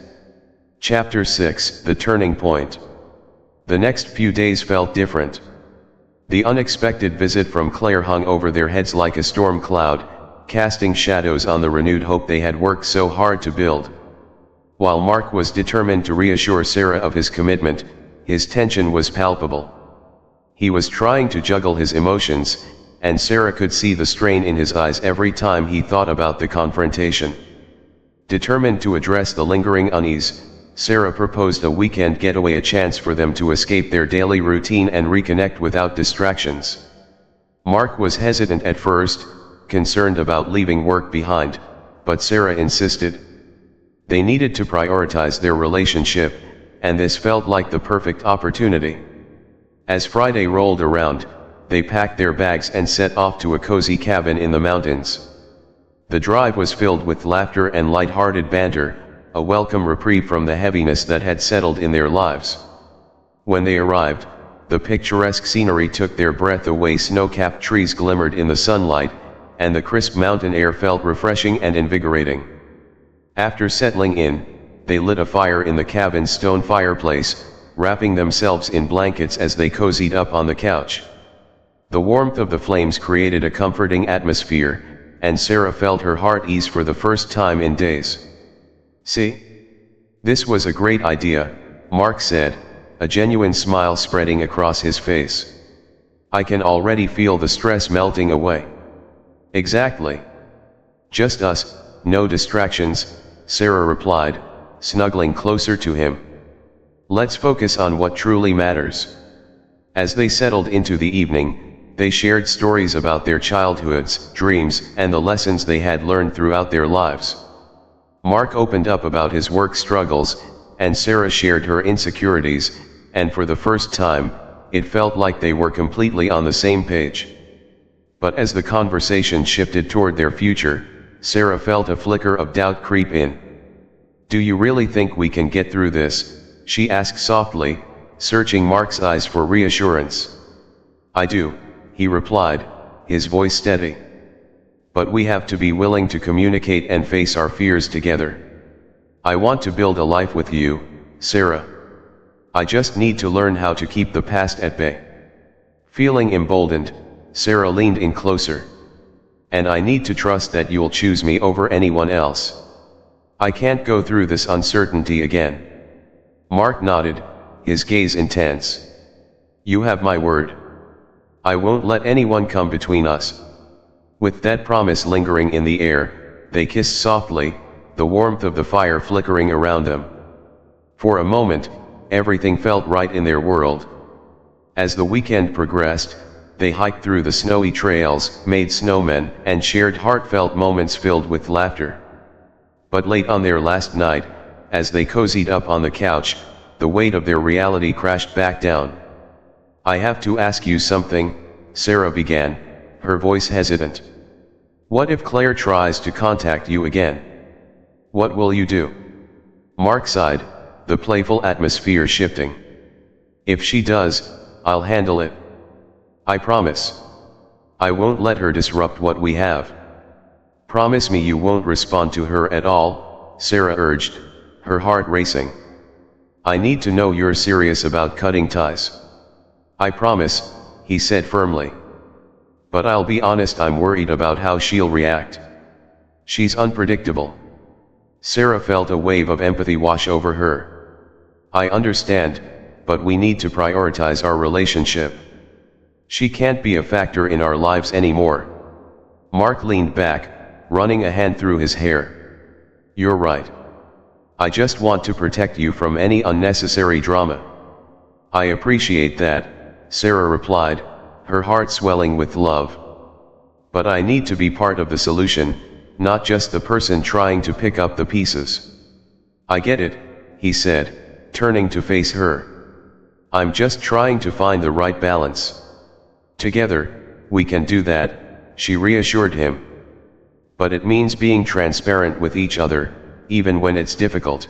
Chapter 6: The Turning Point. The next few days felt different. The unexpected visit from Claire hung over their heads like a storm cloud, casting shadows on the renewed hope they had worked so hard to build. While Mark was determined to reassure Sarah of his commitment, his tension was palpable. He was trying to juggle his emotions, and Sarah could see the strain in his eyes every time he thought about the confrontation. Determined to address the lingering unease, Sarah proposed a weekend getaway, a chance for them to escape their daily routine and reconnect without distractions. Mark was hesitant at first, concerned about leaving work behind, but Sarah insisted. They needed to prioritize their relationship, and this felt like the perfect opportunity. As Friday rolled around, they packed their bags and set off to a cozy cabin in the mountains. The drive was filled with laughter and light-hearted banter, a welcome reprieve from the heaviness that had settled in their lives. When they arrived, the picturesque scenery took their breath away. Snow-capped trees glimmered in the sunlight, and the crisp mountain air felt refreshing and invigorating. After settling in, they lit a fire in the cabin's stone fireplace, wrapping themselves in blankets as they cozied up on the couch. The warmth of the flames created a comforting atmosphere, and Sarah felt her heart ease for the first time in days. "See? This was a great idea," Mark said, a genuine smile spreading across his face. "I can already feel the stress melting away." "Exactly. Just us, no distractions," Sarah replied, snuggling closer to him. "Let's focus on what truly matters." As they settled into the evening, they shared stories about their childhoods, dreams, and the lessons they had learned throughout their lives. Mark opened up about his work struggles, and Sarah shared her insecurities, and for the first time, it felt like they were completely on the same page. But as the conversation shifted toward their future, Sarah felt a flicker of doubt creep in. "Do you really think we can get through this?" she asked softly, searching Mark's eyes for reassurance. "I do," he replied, his voice steady. "But we have to be willing to communicate and face our fears together. I want to build a life with you, Sarah. I just need to learn how to keep the past at bay." Feeling emboldened, Sarah leaned in closer. "And I need to trust that you'll choose me over anyone else. I can't go through this uncertainty again." Mark nodded, his gaze intense. "You have my word. I won't let anyone come between us." With that promise lingering in the air, they kissed softly, the warmth of the fire flickering around them. For a moment, everything felt right in their world. As the weekend progressed, they hiked through the snowy trails, made snowmen, and shared heartfelt moments filled with laughter. But late on their last night, as they cozied up on the couch, the weight of their reality crashed back down. "I have to ask you something," Sarah began, her voice hesitant. "What if Claire tries to contact you again? What will you do?" Mark sighed, the playful atmosphere shifting. "If she does, I'll handle it. I promise. I won't let her disrupt what we have." "Promise me you won't respond to her at all," Sarah urged, her heart racing. "I need to know you're serious about cutting ties." "I promise," he said firmly. "But I'll be honest, I'm worried about how she'll react. She's unpredictable." Sarah felt a wave of empathy wash over her. "I understand, but we need to prioritize our relationship. She can't be a factor in our lives anymore." Mark leaned back, running a hand through his hair. "You're right. I just want to protect you from any unnecessary drama." "I appreciate that," Sarah replied, her heart swelling with love. "But I need to be part of the solution, not just the person trying to pick up the pieces." "I get it," he said, turning to face her. "I'm just trying to find the right balance." "Together, we can do that," she reassured him. "But it means being transparent with each other, even when it's difficult."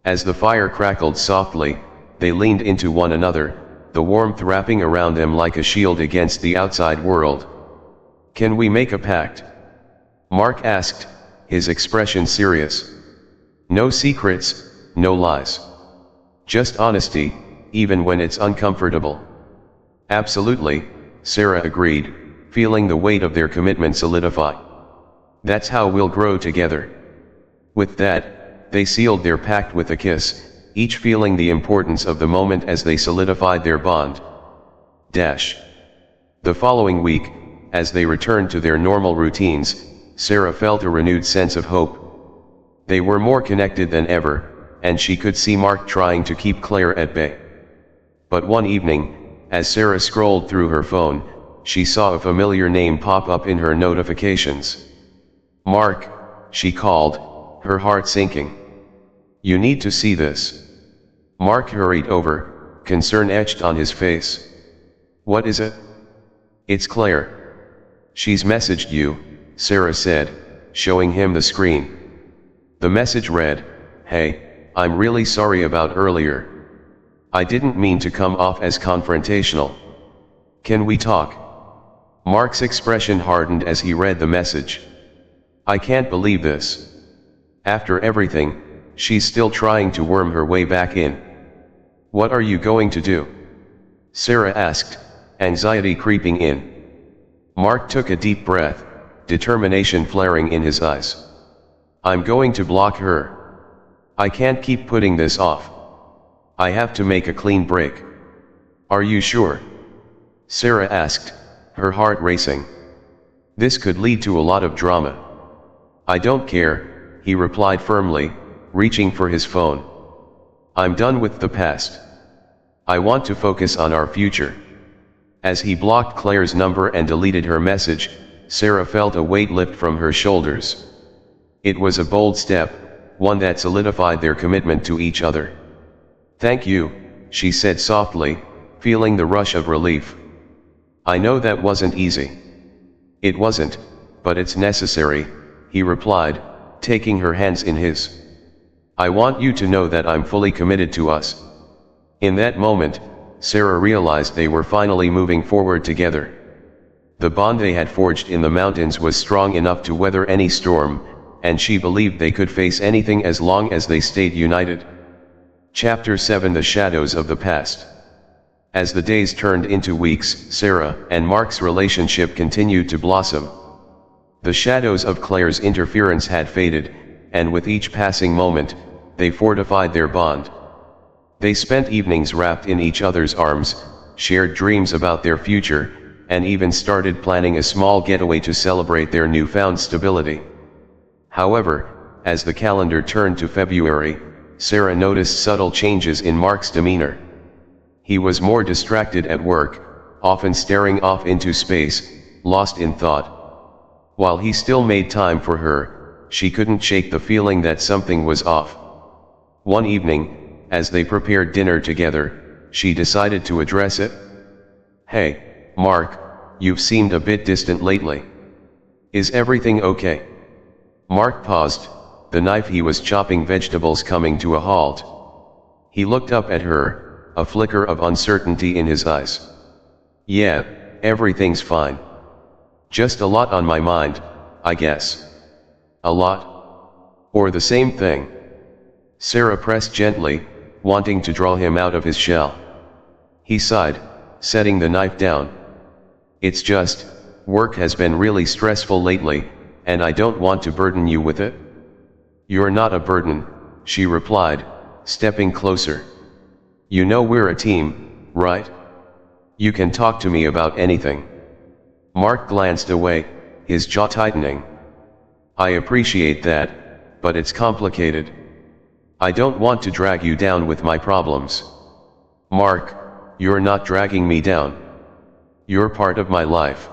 As the fire crackled softly, they leaned into one another, the warmth wrapping around them like a shield against the outside world. "Can we make a pact?" Mark asked, his expression serious. "No secrets, no lies. Just honesty, even when it's uncomfortable." "Absolutely," Sarah agreed, feeling the weight of their commitment solidify. "That's how we'll grow together." With that, they sealed their pact with a kiss, each feeling the importance of the moment as they solidified their bond. The following week, as they returned to their normal routines, Sarah felt a renewed sense of hope. They were more connected than ever, and she could see Mark trying to keep Claire at bay. But one evening, as Sarah scrolled through her phone, she saw a familiar name pop up in her notifications. "Mark," she called, her heart sinking. "You need to see this." Mark hurried over, concern etched on his face. "What is it?" It's Claire. She's messaged you, Sarah said, showing him the screen. The message read, "Hey, I'm really sorry about earlier. I didn't mean to come off as confrontational. Can we talk?" Mark's expression hardened as he read the message. "I can't believe this. After everything, she's still trying to worm her way back in. What are you going to do?" Sarah asked, anxiety creeping in. Mark took a deep breath, determination flaring in his eyes. "I'm going to block her. I can't keep putting this off. I have to make a clean break." "Are you sure?" Sarah asked, her heart racing. "This could lead to a lot of drama." "I don't care," he replied firmly, reaching for his phone. "I'm done with the past. I want to focus on our future." As he blocked Claire's number and deleted her message, Sarah felt a weight lift from her shoulders. It was a bold step, one that solidified their commitment to each other. "Thank you," she said softly, feeling the rush of relief. "I know that wasn't easy." "It wasn't, but it's necessary," he replied, taking her hands in his. "I want you to know that I'm fully committed to us." In that moment, Sarah realized they were finally moving forward together. The bond they had forged in the mountains was strong enough to weather any storm, and she believed they could face anything as long as they stayed united. Chapter 7: The Shadows of the Past. As the days turned into weeks, Sarah and Mark's relationship continued to blossom. The shadows of Claire's interference had faded, and with each passing moment, they fortified their bond. They spent evenings wrapped in each other's arms, shared dreams about their future, and even started planning a small getaway to celebrate their newfound stability. However, as the calendar turned to February, Sarah noticed subtle changes in Mark's demeanor. He was more distracted at work, often staring off into space, lost in thought. While he still made time for her, she couldn't shake the feeling that something was off. One evening, as they prepared dinner together, she decided to address it. "Hey, Mark, you've seemed a bit distant lately. Is everything okay?" Mark paused, the knife he was chopping vegetables coming to a halt. He looked up at her, a flicker of uncertainty in his eyes. "Yeah, everything's fine. Just a lot on my mind, I guess." "A lot? Or the same thing?" Sarah pressed gently, wanting to draw him out of his shell. He sighed, setting the knife down. "It's just, work has been really stressful lately, and I don't want to burden you with it." "You're not a burden," she replied, stepping closer. "You know we're a team, right? You can talk to me about anything." Mark glanced away, his jaw tightening. "I appreciate that, but it's complicated. I don't want to drag you down with my problems." "Mark, you're not dragging me down. You're part of my life.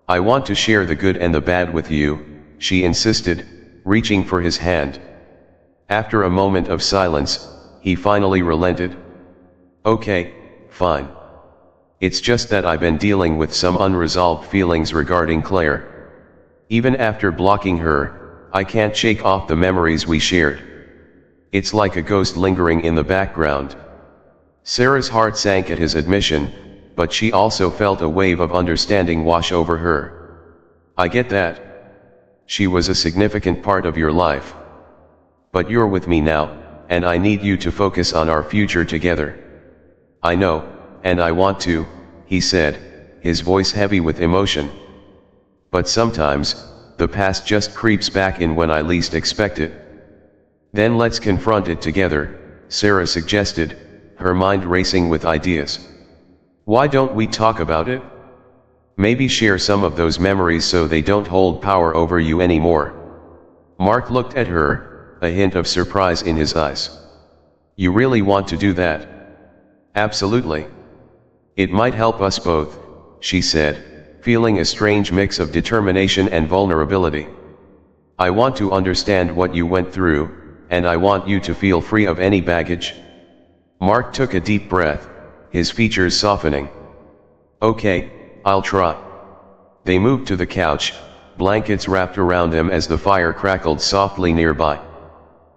I want to share the good and the bad with you," she insisted, reaching for his hand. After a moment of silence, he finally relented. "Okay, fine. It's just that I've been dealing with some unresolved feelings regarding Claire. Even after blocking her, I can't shake off the memories we shared. It's like a ghost lingering in the background." Sarah's heart sank at his admission, but she also felt a wave of understanding wash over her. "I get that. She was a significant part of your life. But you're with me now, and I need you to focus on our future together." "I know, and I want to," he said, his voice heavy with emotion. "But sometimes, the past just creeps back in when I least expect it." "Then let's confront it together," Sarah suggested, her mind racing with ideas. "Why don't we talk about it? Maybe share some of those memories so they don't hold power over you anymore." Mark looked at her, a hint of surprise in his eyes. "You really want to do that?" "Absolutely. It might help us both," she said, feeling a strange mix of determination and vulnerability. "I want to understand what you went through, and I want you to feel free of any baggage." Mark took a deep breath, his features softening. "Okay, I'll try. They moved to the couch, blankets wrapped around them as the fire crackled softly nearby.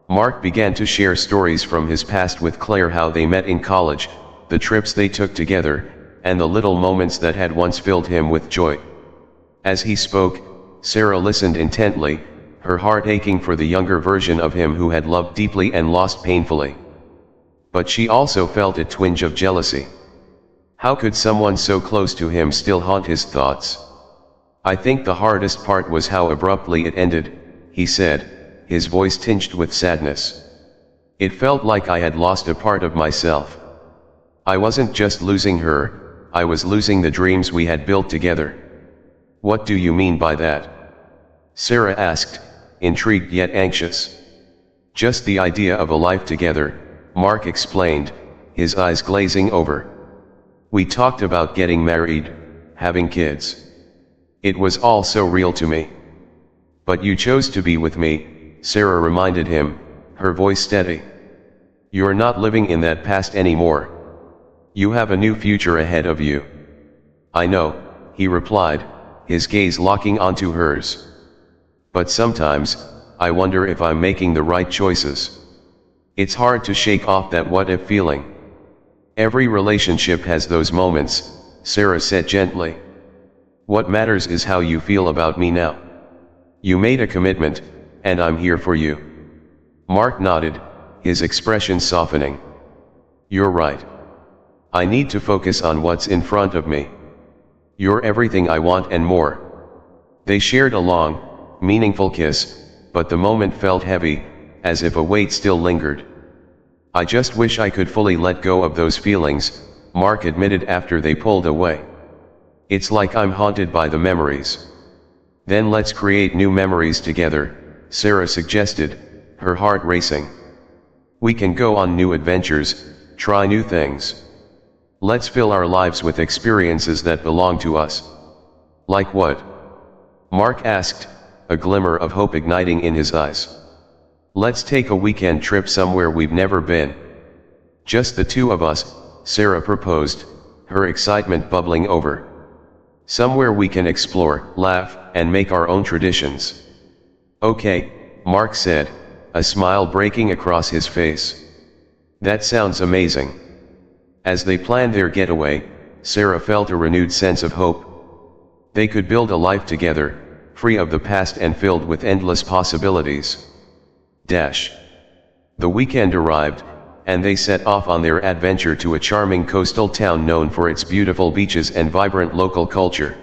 Mark began to share stories from his past with Claire, how they met in college, the trips they took together, and the little moments that had once filled him with joy. As he spoke, Sarah listened intently, her heart aching for the younger version of him who had loved deeply and lost painfully. But she also felt a twinge of jealousy. How could someone so close to him still haunt his thoughts? I think the hardest part was how abruptly it ended, he said, his voice tinged with sadness. It felt like I had lost a part of myself. I wasn't just losing her, I was losing the dreams we had built together. What do you mean by that? Sarah asked, intrigued yet anxious. Just the idea of a life together, Mark explained, his eyes glazing over. We talked about getting married, having kids. It was all so real to me. But you chose to be with me, Sarah reminded him, her voice steady. You're not living in that past anymore. You have a new future ahead of you. I know, he replied, his gaze locking onto hers. But sometimes, I wonder if I'm making the right choices. It's hard to shake off that what if feeling. Every relationship has those moments, Sarah said gently. What matters is how you feel about me now. You made a commitment, and I'm here for you. Mark nodded, his expression softening. You're right. I need to focus on what's in front of me. You're everything I want and more. They shared a long, meaningful kiss, but the moment felt heavy, as if a weight still lingered. I just wish I could fully let go of those feelings, Mark admitted after they pulled away. It's like I'm haunted by the memories. Then let's create new memories together, Sarah suggested, her heart racing. We can go on new adventures, try new things. Let's fill our lives with experiences that belong to us. Like what? Mark asked, a glimmer of hope igniting in his eyes. Let's take a weekend trip somewhere we've never been. Just the two of us, Sarah proposed, her excitement bubbling over. Somewhere we can explore, laugh, and make our own traditions. Okay, Mark said, a smile breaking across his face. That sounds amazing. As they planned their getaway, Sarah felt a renewed sense of hope. They could build a life together, free of the past and filled with endless possibilities. The weekend arrived, and they set off on their adventure to a charming coastal town known for its beautiful beaches and vibrant local culture.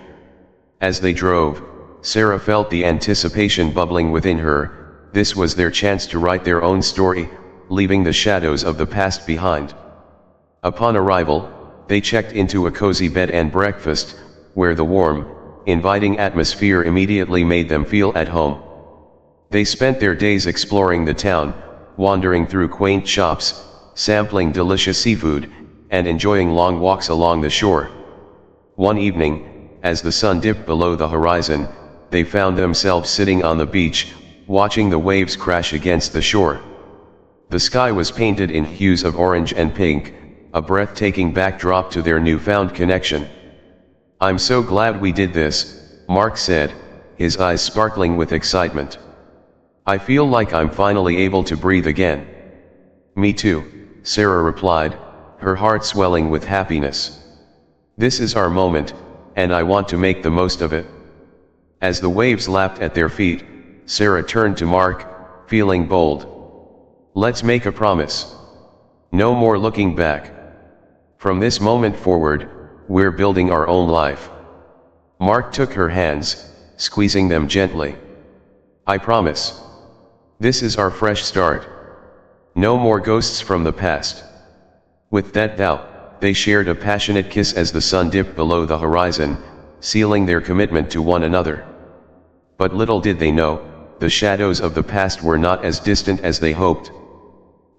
As they drove, Sarah felt the anticipation bubbling within her. This was their chance to write their own story, leaving the shadows of the past behind. Upon arrival, they checked into a cozy bed and breakfast, where the warm, inviting atmosphere immediately made them feel at home. They spent their days exploring the town, wandering through quaint shops, sampling delicious seafood, and enjoying long walks along the shore. One evening, as the sun dipped below the horizon, they found themselves sitting on the beach, watching the waves crash against the shore. The sky was painted in hues of orange and pink, a breathtaking backdrop to their newfound connection. I'm so glad we did this, Mark said, his eyes sparkling with excitement. I feel like I'm finally able to breathe again. Me too, Sarah replied, her heart swelling with happiness. This is our moment, and I want to make the most of it. As the waves lapped at their feet, Sarah turned to Mark, feeling bold. Let's make a promise. No more looking back. From this moment forward, we're building our own life. Mark took her hands, squeezing them gently. I promise. This is our fresh start. No more ghosts from the past. With that vow, they shared a passionate kiss as the sun dipped below the horizon, sealing their commitment to one another. But little did they know, the shadows of the past were not as distant as they hoped.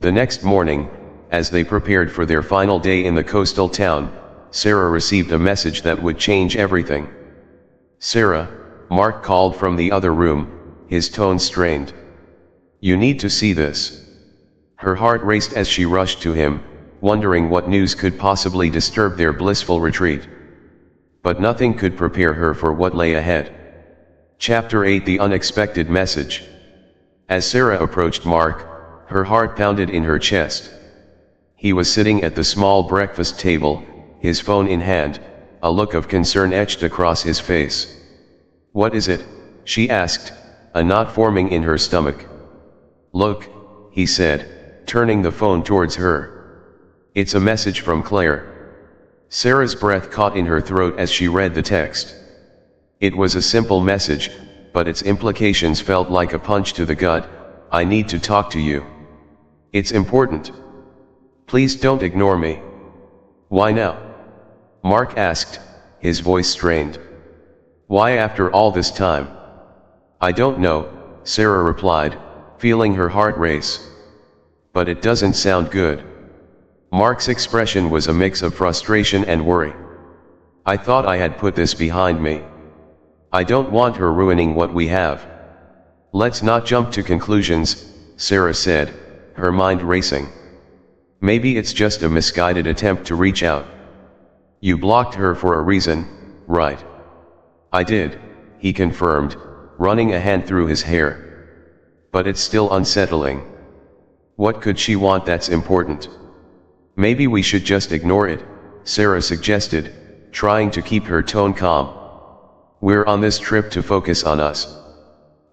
The next morning, as they prepared for their final day in the coastal town, Sarah received a message that would change everything. Sarah, Mark called from the other room, his tone strained. You need to see this. Her heart raced as she rushed to him, wondering what news could possibly disturb their blissful retreat. but nothing could prepare her for what lay ahead. Chapter 8: The Unexpected Message. As Sarah approached Mark, her heart pounded in her chest. He was sitting at the small breakfast table, his phone in hand, a look of concern etched across his face. "What is it?" she asked, a knot forming in her stomach. "Look," he said, turning the phone towards her. "It's a message from Claire." Sarah's breath caught in her throat as she read the text. It was a simple message, but its implications felt like a punch to the gut. "I need to talk to you. It's important. Please don't ignore me." "Why now?" Mark asked, his voice strained. "Why after all this time?" "I don't know," Sarah replied, feeling her heart race. "But it doesn't sound good." Mark's expression was a mix of frustration and worry. "I thought I had put this behind me. I don't want her ruining what we have." "Let's not jump to conclusions," Sarah said, her mind racing. "Maybe it's just a misguided attempt to reach out." "You blocked her for a reason, right?" "I did," he confirmed, running a hand through his hair. "But it's still unsettling. What could she want that's important?" "Maybe we should just ignore it," Sarah suggested, trying to keep her tone calm. "We're on this trip to focus on us."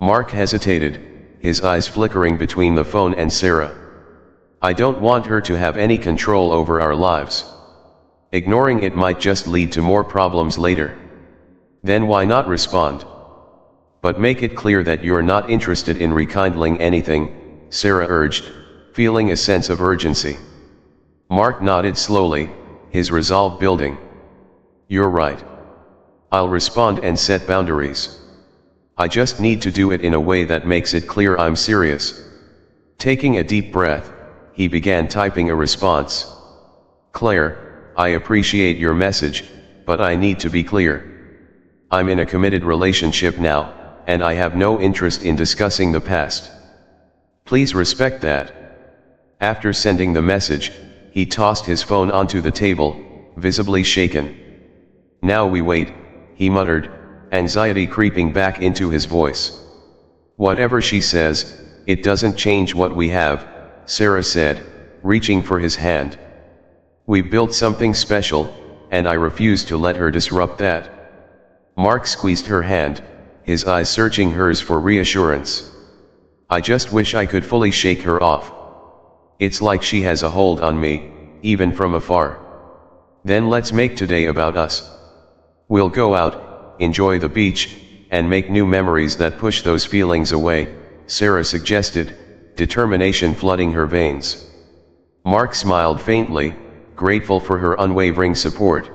Mark hesitated, his eyes flickering between the phone and Sarah. "I don't want her to have any control over our lives. Ignoring it might just lead to more problems later." "Then why not respond? But make it clear that you're not interested in rekindling anything," Sarah urged, feeling a sense of urgency. Mark nodded slowly, his resolve building. "You're right. I'll respond and set boundaries. I just need to do it in a way that makes it clear I'm serious." Taking a deep breath, he began typing a response. "Claire, I appreciate your message, but I need to be clear. I'm in a committed relationship now, and I have no interest in discussing the past. Please respect that." After sending the message, he tossed his phone onto the table, visibly shaken. "Now we wait," he muttered, anxiety creeping back into his voice. "Whatever she says, it doesn't change what we have," Sarah said, reaching for his hand. "We built something special, and I refuse to let her disrupt that." Mark squeezed her hand, his eyes searching hers for reassurance. "I just wish I could fully shake her off. It's like she has a hold on me, even from afar." "Then let's make today about us. We'll go out, enjoy the beach, and make new memories that push those feelings away," Sarah suggested, determination flooding her veins. Mark smiled faintly, grateful for her unwavering support.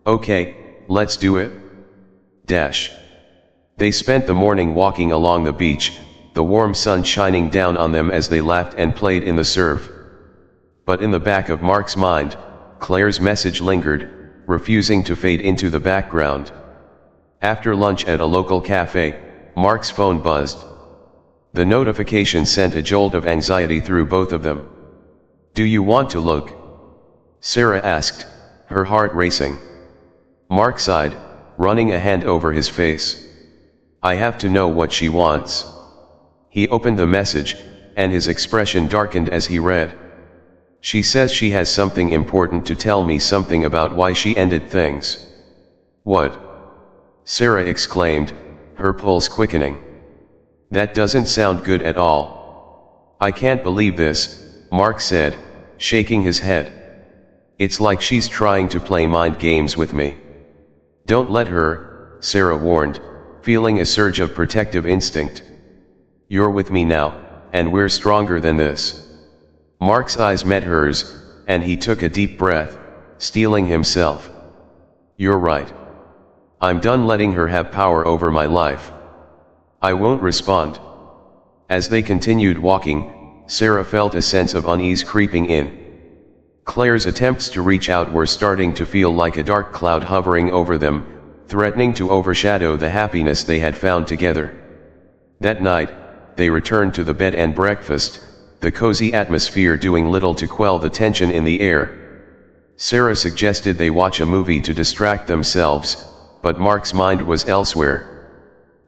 "Okay, let's do it." They spent the morning walking along the beach, the warm sun shining down on them as they laughed and played in the surf. But in the back of Mark's mind, Claire's message lingered, refusing to fade into the background. After lunch at a local cafe, Mark's phone buzzed. The notification sent a jolt of anxiety through both of them. "Do you want to look?" Sarah asked, her heart racing. Mark sighed, running a hand over his face. "I have to know what she wants." He opened the message, and his expression darkened as he read. "She says she has something important to tell me, something about why she ended things." "What?" Sarah exclaimed, her pulse quickening. "That doesn't sound good at all." "I can't believe this," Mark said, shaking his head. "It's like she's trying to play mind games with me." "Don't let her," Sarah warned, feeling a surge of protective instinct. "You're with me now, and we're stronger than this." Mark's eyes met hers, and he took a deep breath, steeling himself. "You're right. I'm done letting her have power over my life. I won't respond." As they continued walking, Sarah felt a sense of unease creeping in. Claire's attempts to reach out were starting to feel like a dark cloud hovering over them, threatening to overshadow the happiness they had found together. That night, they returned to the bed and breakfast, the cozy atmosphere doing little to quell the tension in the air. Sarah suggested they watch a movie to distract themselves, but Mark's mind was elsewhere.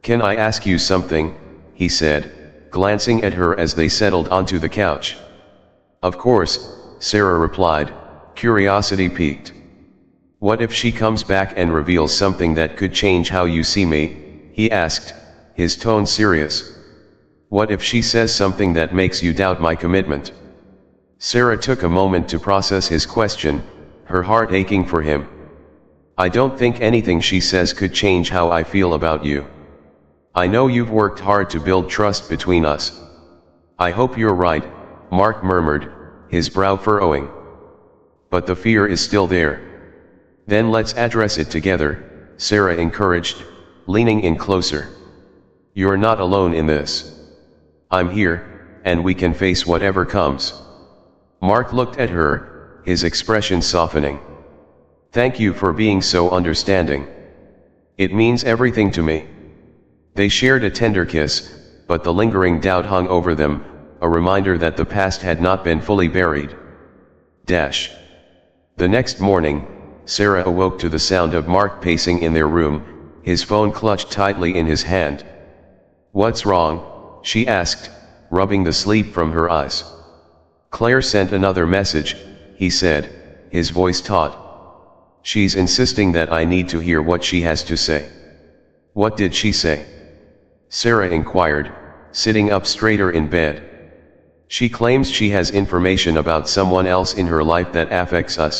"Can I ask you something?" he said, glancing at her as they settled onto the couch. "Of course," Sarah replied, curiosity piqued. "What if she comes back and reveals something that could change how you see me?" he asked, his tone serious. "What if she says something that makes you doubt my commitment?" Sarah took a moment to process his question, her heart aching for him. "I don't think anything she says could change how I feel about you. I know you've worked hard to build trust between us." "I hope you're right," Mark murmured, his brow furrowing. "But the fear is still there." "Then let's address it together," Sarah encouraged, leaning in closer. "You're not alone in this. I'm here, and we can face whatever comes." Mark looked at her, his expression softening. "Thank you for being so understanding. It means everything to me." They shared a tender kiss, but the lingering doubt hung over them, a reminder that the past had not been fully buried. The next morning, Sarah awoke to the sound of Mark pacing in their room, his phone clutched tightly in his hand. "What's wrong?" she asked, rubbing the sleep from her eyes. "Claire sent another message," he said, his voice taut. "She's insisting that I need to hear what she has to say." "What did she say?" Sarah inquired, sitting up straighter in bed. "She claims she has information about someone else in her life that affects us."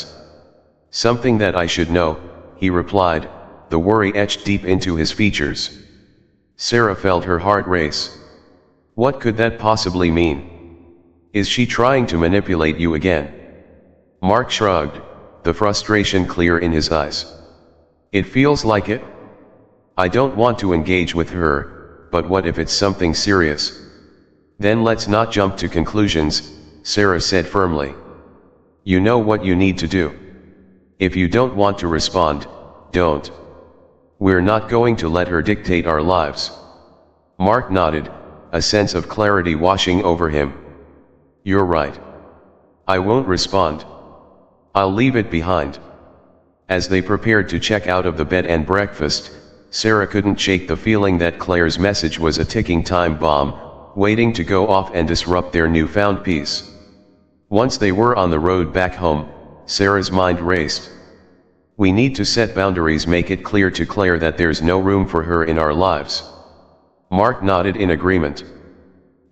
"Something that I should know," he replied, the worry etched deep into his features. Sarah felt her heart race. What could that possibly mean? Is she trying to manipulate you again? Mark shrugged, the frustration clear in his eyes. "It feels like it. I don't want to engage with her, but what if it's something serious?" "Then let's not jump to conclusions," Sarah said firmly. "You know what you need to do. If you don't want to respond, don't. We're not going to let her dictate our lives." Mark nodded, a sense of clarity washing over him. "You're right. I won't respond. I'll leave it behind." As they prepared to check out of the bed and breakfast, Sarah couldn't shake the feeling that Claire's message was a ticking time bomb, waiting to go off and disrupt their newfound peace. Once they were on the road back home, Sarah's mind raced. "We need to set boundaries, make it clear to Claire that there's no room for her in our lives." Mark nodded in agreement.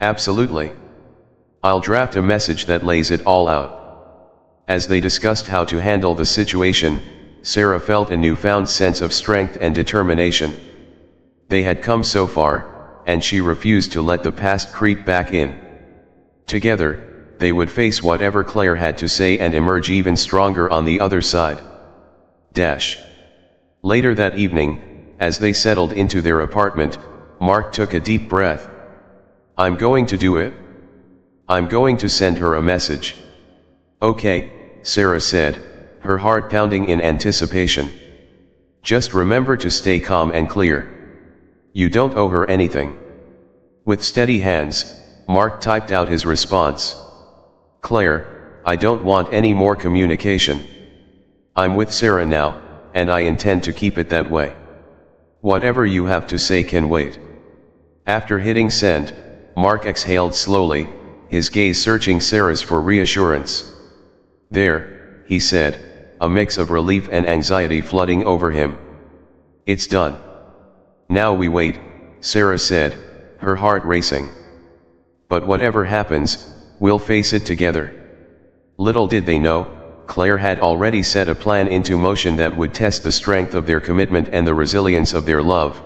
"Absolutely. I'll draft a message that lays it all out." As they discussed how to handle the situation, Sarah felt a newfound sense of strength and determination. They had come so far, and she refused to let the past creep back in. Together, they would face whatever Claire had to say and emerge even stronger on the other side. Later that evening, as they settled into their apartment, Mark took a deep breath. "I'm going to do it. I'm going to send her a message." "Okay," Sarah said, her heart pounding in anticipation. "Just remember to stay calm and clear. You don't owe her anything." With steady hands, Mark typed out his response. "Claire, I don't want any more communication. I'm with Sarah now, and I intend to keep it that way. Whatever you have to say can wait." After hitting send, Mark exhaled slowly, his gaze searching Sarah's for reassurance. "There," he said, a mix of relief and anxiety flooding over him. "It's done. Now we wait," Sarah said, her heart racing. "But whatever happens, we'll face it together." Little did they know, Claire had already set a plan into motion that would test the strength of their commitment and the resilience of their love.